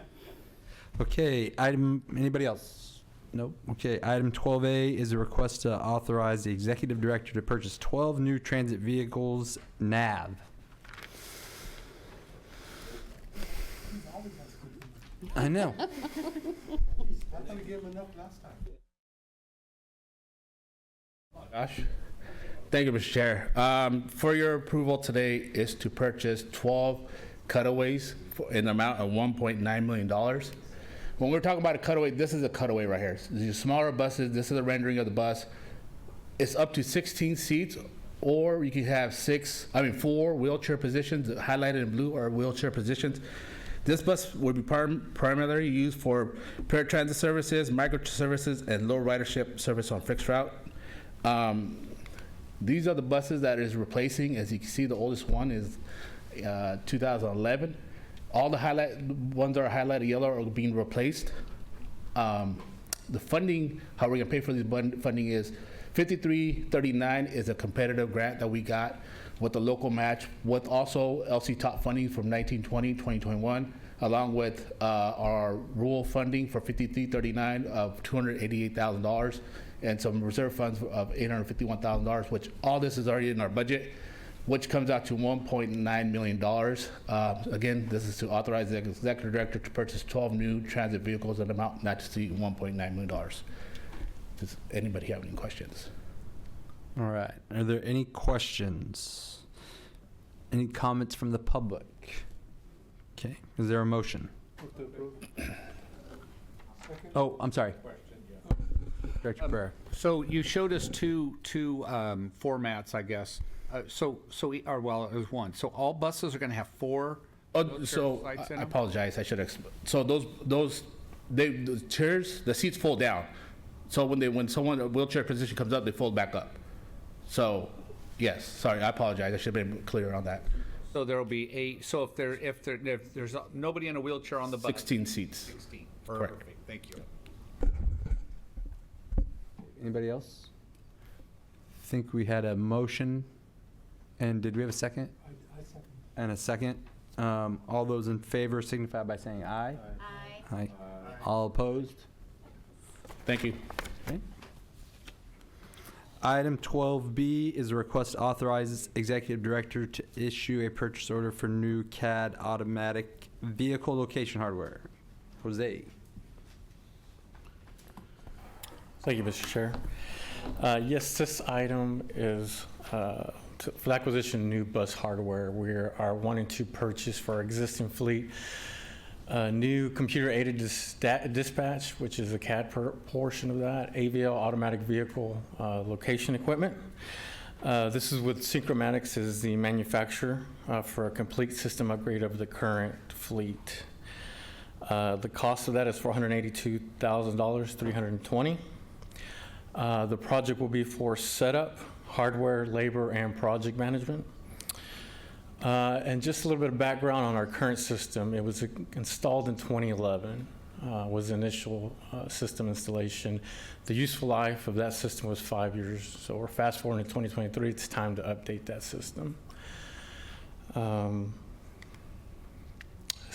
Okay, anybody else? Nope. Okay, item 12A is a request to authorize the executive director to purchase 12 new transit vehicles, NAV. I know. I thought we gave him enough last time. Gosh. Thank you, Mr. Chair. For your approval today is to purchase 12 cutaways in the amount of $1.9 million. When we're talking about a cutaway, this is a cutaway right here. These smaller buses, this is a rendering of the bus. It's up to 16 seats, or you can have 4 wheelchair positions, highlighted in blue are wheelchair positions. This bus will be primarily used for paratransit services, micro services, and low ridership service on fixed route. These are the buses that is replacing. As you can see, the oldest one is 2011. All the ones that are highlighted yellow are being replaced. The funding, how we're gonna pay for this funding is 5339 is a competitive grant that we got with the local match, with also LC top funding from 1920, 2021, along with our rural funding for 5339 of $288,000 and some reserve funds of $851,000, which all this is already in our budget, which comes out to $1.9 million. Again, this is to authorize the executive director to purchase 12 new transit vehicles at an amount not to exceed $1.9 million. Does anybody have any questions? All right. Are there any questions? Any comments from the public? Okay. Is there a motion? Oh, I'm sorry. Director Barrera. So you showed us two formats, I guess. It was one. So all buses are going to have 4. So sites in I them? apologize. I should have. So the chairs, the seats fold down. So when someone a wheelchair position comes up, they fold back up. So yes, sorry, I apologize. I should have been clear on that. So there will be 8. So if there's nobody in a wheelchair on the bus. 16 seats. 16. Correct. Perfect. Thank you. Anybody else? I think we had a motion. And did we have a second? I second. And a second. All those in favor signify by saying aye. Aye. Aye. All opposed? Thank you. Okay. Item 12B is a request to authorize executive director to issue a purchase order for new CAD automatic vehicle location hardware. Jose. Thank you, Mr. Chair. Yes, this item is for the acquisition of new bus hardware. We are wanting to purchase for our existing fleet new computer-aided dispatch, which is a CAD portion of that, AVL automatic vehicle location equipment. This is with Synchromatics as the manufacturer for a complete system upgrade of the current fleet. The cost of that is $482,000, $320. The project will be for setup, hardware, labor, and project management. And just a little bit of background on our current system. It was installed in 2011, was the initial system installation. The useful life of that system was 5 years. So we're fast forwarding to 2023. It's time to update that system.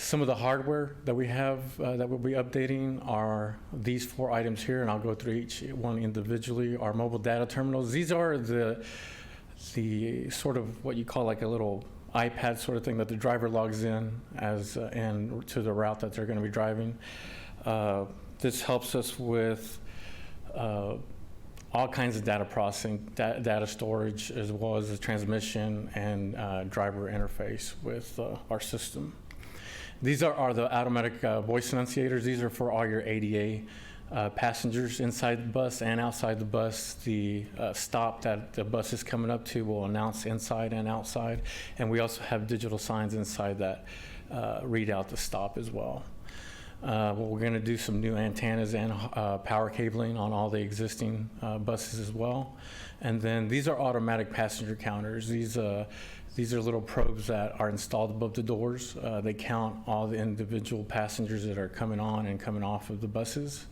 Some of the hardware that we have that we'll be updating are these 4 items here, and I'll go through each one individually. Our mobile data terminals. These are the sort of what you call like a little iPad sort of thing that the driver logs in as and to the route that they're going to be driving. This helps us with all kinds of data processing, data storage, as well as the transmission and driver interface with our system. These are the automatic voice enunciators. These are for all your ADA passengers inside the bus and outside the bus. The stop that the bus is coming up to will announce inside and outside. And we also have digital signs inside that read out the stop as well. We're going to do some new antennas and power cabling on all the existing buses as well. And then these are automatic passenger counters. These are little probes that are installed above the doors. They count all the individual passengers that are coming on and coming off of the buses.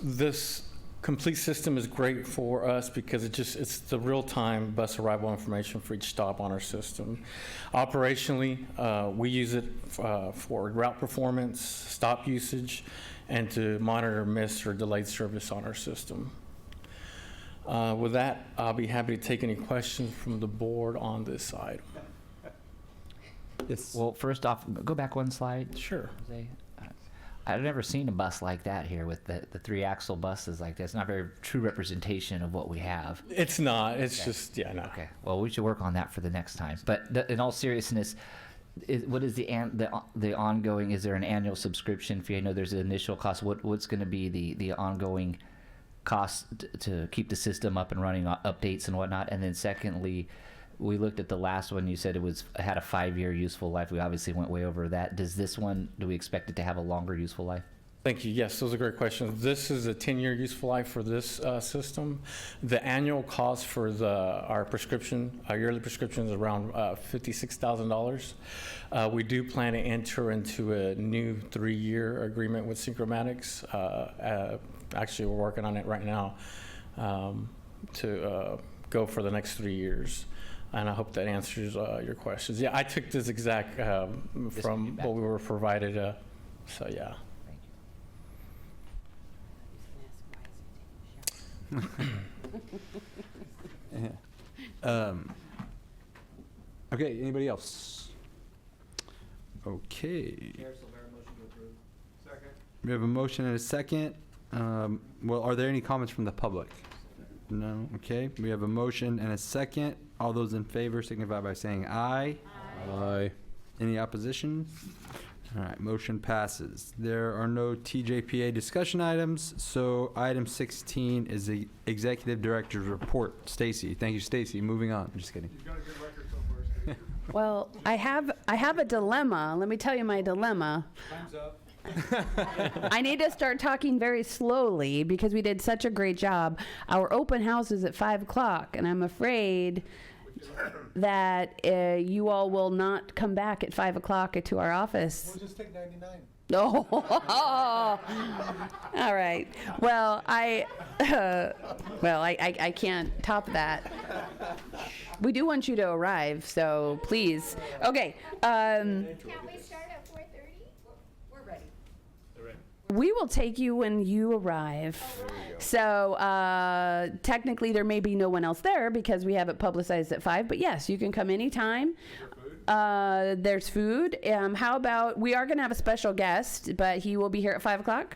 This complete system is great for us because it's the real-time bus arrival information for each stop on our system. Operationally, we use it for route performance, stop usage, and to monitor missed or delayed service on our system. With that, I'll be happy to take any questions from the board on this item. Yes. Well, first off, go back one slide. Sure. Jose. I've never seen a bus like that here with the 3-axle buses like this. It's not a very true representation of what we have. It's not. It's just, yeah, no. Okay. Well, we should work on that for the next time. But in all seriousness, what is the ongoing? Is there an annual subscription fee? I know there's an initial cost. What's going to be the ongoing cost to keep the system up and running, updates and whatnot? And then secondly, we looked at the last one. You said it had a 5-year useful life. We obviously went way over that. Does this one, do we expect it to have a longer useful life? Thank you. Yes, those are great questions. This is a 10-year useful life for this system. The annual cost for our prescription, our yearly prescription, is around $56,000. We do plan to enter into a new 3-year agreement with Synchromatics. Actually, we're working on it right now to go for the next 3 years. And I hope that answers your questions. Yeah, I took this exact from what we were provided. So, yeah. Okay, anybody else? Okay. We have a motion and a second. Well, are there any comments from the public? No? Okay. We have a motion and a second. All those in favor signify by saying aye. Aye. Any opposition? All right, motion passes. There are no TJPA discussion items, so item 16 is the Executive Director's Report. Stacy. Thank you, Stacy. Moving on. Just kidding. You've got a good record so far, Stacy. Well, I have a dilemma. Let me tell you my dilemma. Time's up. I need to start talking very slowly because we did such a great job. Our open house is at 5 o'clock, and I'm afraid that you all will not come back at 5 o'clock to our office. We'll just take 99. Oh, all right. Well, I can't top that. We do want you to arrive, so please. Okay. Can we start at 4:30? We're ready. We will take you when you arrive. So technically there may be no one else there because we have it publicized at 5, but yes, you can come anytime. There's food. How about, we are going to have a special guest, but he will be here at 5 o'clock.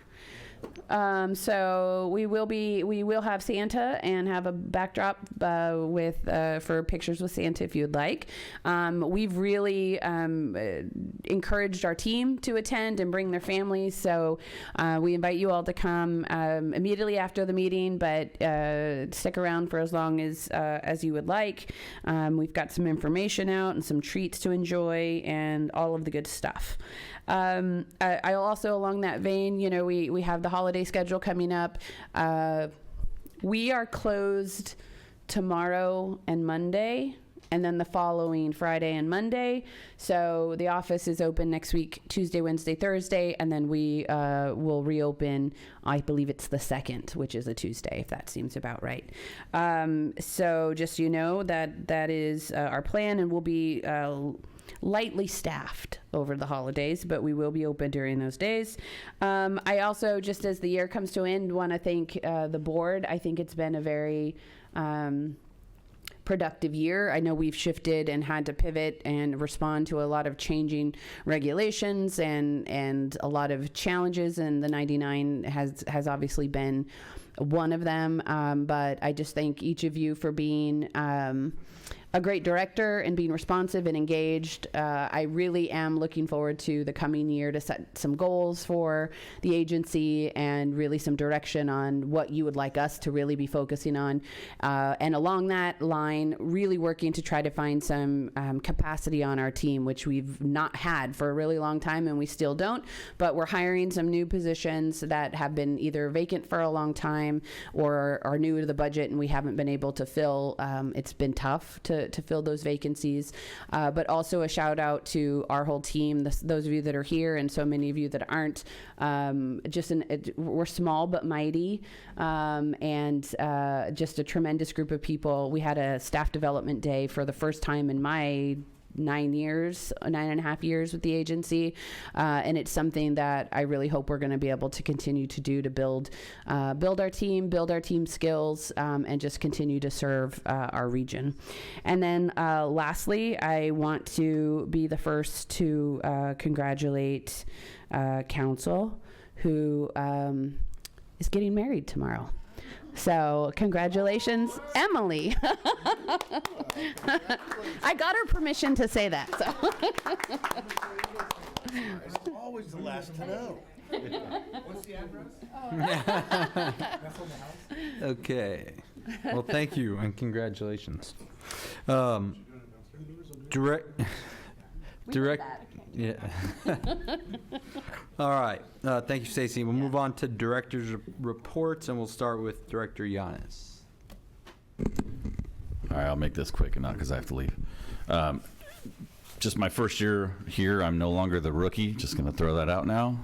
So we will have Santa and have a backdrop for pictures with Santa if you'd like. We've really encouraged our team to attend and bring their families. So we invite you all to come immediately after the meeting, but stick around for as long as you would like. We've got some information out and some treats to enjoy and all of the good stuff. I also, along that vein, we have the holiday schedule coming up. We are closed tomorrow and Monday, and then the following Friday and Monday. So the office is open next week, Tuesday, Wednesday, Thursday, and then we will reopen, I believe it's the 2nd, which is a Tuesday, if that seems about right. So just so you know, that is our plan, and we'll be lightly staffed over the holidays, but we will be open during those days. I also, just as the year comes to an end, want to thank the board. I think it's been a very productive year. I know we've shifted and had to pivot and respond to a lot of changing regulations and a lot of challenges, and the 99 has obviously been one of them. But I just thank each of you for being a great director and being responsive and engaged. I really am looking forward to the coming year to set some goals for the agency and really some direction on what you would like us to really be focusing on. And along that line, really working to try to find some capacity on our team, which we've not had for a really long time, and we still don't. But we're hiring some new positions that have been either vacant for a long time or are new to the budget, and we haven't been able to fill. It's been tough to fill those vacancies, but also a shout out to our whole team, those of you that are here and so many of you that aren't. We're small but mighty, and just a tremendous group of people. We had a staff development day for the first time in my 9.5 years with the agency, and it's something that I really hope we're going to be able to continue to do to build our team skills, and just continue to serve our region. And then lastly, I want to be the first to congratulate council, who is getting married tomorrow. So congratulations, Emily. I got her permission to say that. So. I'm always the last to know. What's the address? Okay. Well, thank you and congratulations. Yeah. All right. Thank you, Stacy. We'll move on to director's reports, and we'll start with Director Yanis. All right, I'll make this quick and not because I have to leave. Just my first year here, I'm no longer the rookie. Just going to throw that out now.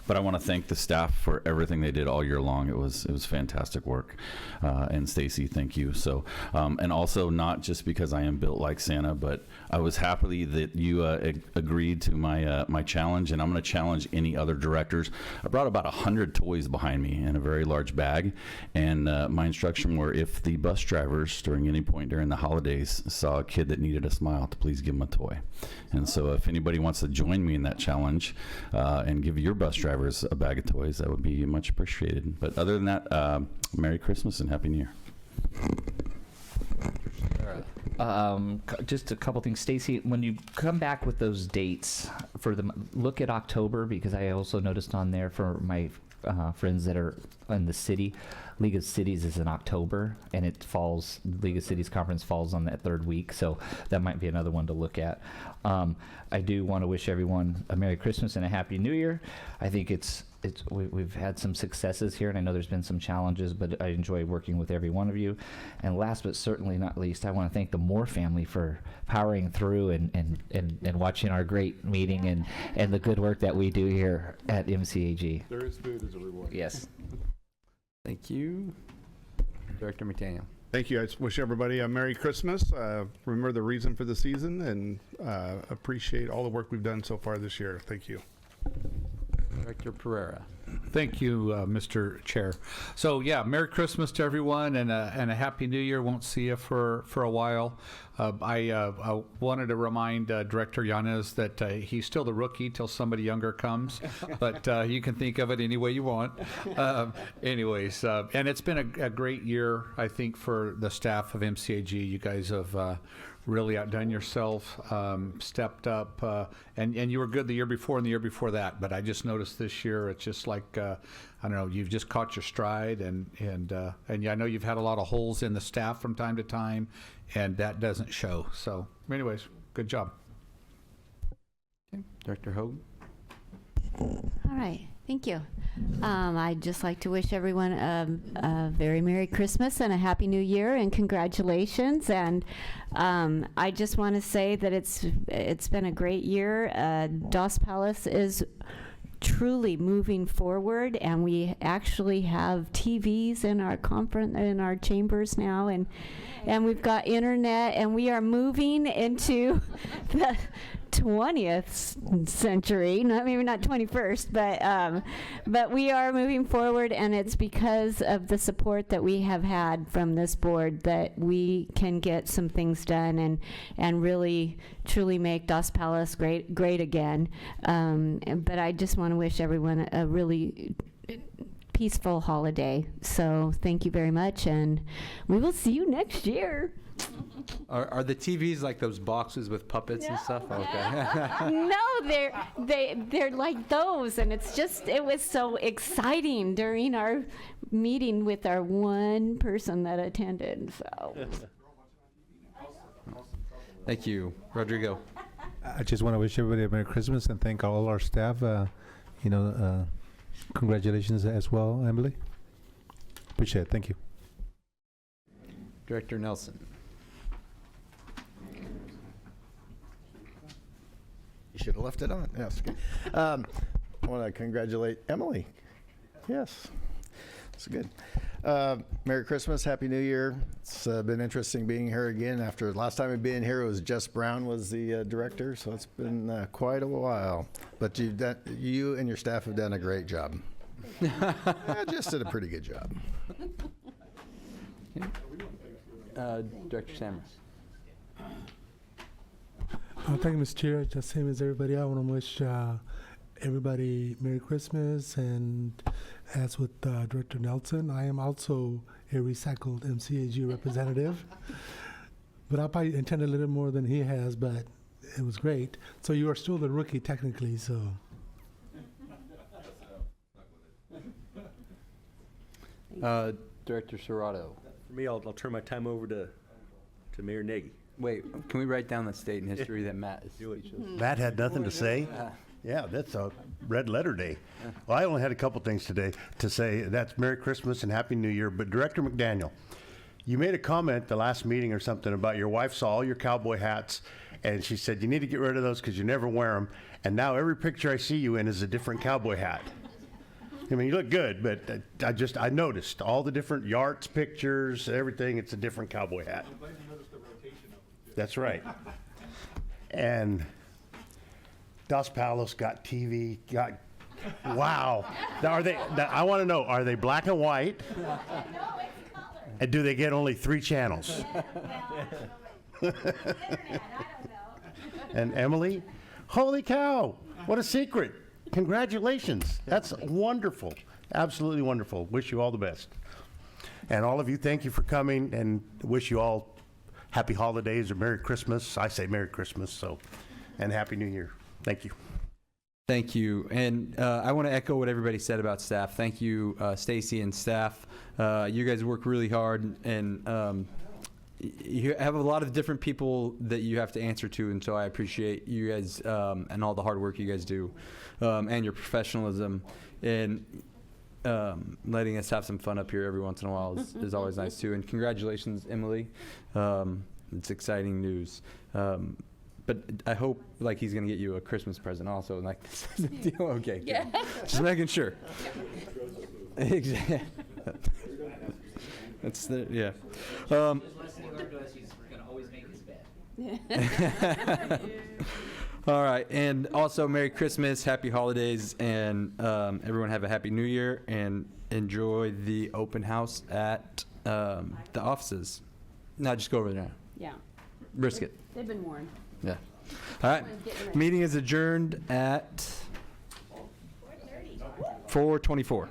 But I want to thank the staff for everything they did all year long. It was fantastic work. And Stacy, thank you. So, and also not just because I am built like Santa, but I was happy that you agreed to my challenge, and I'm going to challenge any other directors. I brought about 100 toys behind me in a very large bag, and my instruction were if the bus drivers during any point during the holidays saw a kid that needed a smile, to please give them a toy. And so if anybody wants to join me in that challenge and give your bus drivers a bag of toys, that would be much appreciated. But other than that, Merry Christmas and Happy New Year. Just a couple things. Stacy, when you come back with those dates for look at October, because I also noticed on there for my friends that are in the city, League of Cities is in October, and League of Cities conference falls on that third week, so that might be another one to look at. I do want to wish everyone a Merry Christmas and a Happy New Year. I think we've had some successes here, and I know there's been some challenges, but I enjoy working with every one of you. And last but certainly not least, I want to thank the Moore family for powering through and watching our great meeting and the good work that we do here at MCAG. There is food as a reward. Yes. Thank you. Director McDaniel. Thank you. I just wish everybody a Merry Christmas. Remember the reason for the season, and appreciate all the work we've done so far this year. Thank you. Director Pereira. Thank you, Mr. Chair. So yeah, Merry Christmas to everyone, and a Happy New Year. Won't see you for a while. I wanted to remind Director Yanez that he's still the rookie till somebody younger comes, but you can think of it any way you want. Anyways, and it's been a great year, I think, for the staff of MCAG. You guys have really outdone yourself, stepped up, and you were good the year before and the year before that. But I just noticed this year, it's just like, I don't know, you've just caught your stride, and yeah, I know you've had a lot of holes in the staff from time to time, and that doesn't show. So anyways, good job. Okay. Director Hogan. All right, thank you. I'd just like to wish everyone a very Merry Christmas and a Happy New Year, and congratulations. And I just want to say that it's been a great year. Doss Palace is truly moving forward, and we actually have TVs in our chambers now, and we've got internet, and we are moving into the 20th century, maybe not 21st, but we are moving forward, and it's because of the support that we have had from this board that we can get some things done and really truly make Dos Palace great again. But I just want to wish everyone a really peaceful holiday. So thank you very much, and we will see you next year. Are the TVs like those boxes with puppets and stuff? Okay. No, they're like those, and it was so exciting during our meeting with our one person that attended. So. Thank you, Rodrigo. I just want to wish everybody a Merry Christmas and thank all our staff. Congratulations as well, Emily. Appreciate it. Thank you. Director Nelson. You should have left it on. Yes. I want to congratulate Emily. Yes. That's good. Merry Christmas. Happy New Year. It's been interesting being here again. After last time I'd been here, it was Jess Brown was the director, so it's been quite a while. But you and your staff have done a great job. Jess did a pretty good job. Director Sammers. Thank you, Mr. Chair. Just same as everybody, I want to wish everybody Merry Christmas. And as with Director Nelson, I am also a recycled MCAG representative. But I probably attended a little more than he has, but it was great. So you are still the rookie technically, so. Director Serrato. For me, I'll turn my time over to Mayor Nagy. Wait, can we write down the state and history that Matt is? Matt had nothing to say? Yeah, that's a red letter day. Well, I only had a couple things today to say. That's Merry Christmas and Happy New Year. But Director McDaniel, you made a comment the last meeting or something about your wife saw all your cowboy hats, and she said you need to get rid of those because you never wear them. And now every picture I see you in is a different cowboy hat. I mean, you look good, but I noticed all the different yachts, pictures, everything. It's a different cowboy hat. I'm glad you noticed the rotation of it. That's right. And Dos Palos got TV, wow. Now, I want to know, are they black and white? No, it's color. And do they get only 3 channels? And Emily, holy cow, what a secret. Congratulations. That's wonderful. Absolutely wonderful. Wish you all the best. And all of you, thank you for coming, and wish you all happy holidays or Merry Christmas. I say Merry Christmas, and Happy New Year. Thank you. Thank you. And I want to echo what everybody said about staff. Thank you, Stacy and staff. You guys work really hard, and you have a lot of different people that you have to answer to, and so I appreciate you guys and all the hard work you guys do, and your professionalism, and letting us have some fun up here every once in a while is always nice too. And congratulations, Emily. It's exciting news. But I hope like he's gonna get you a Christmas present also, like this is a deal. Okay, good. Yeah. Just making sure. Exactly. That's the yeah. All right, and also Merry Christmas, Happy Holidays, and everyone have a Happy New Year, and enjoy the open house at the offices. Now just go over there. Yeah. Brisket. They've been warned. Yeah. All right. Meeting is adjourned at 4:24.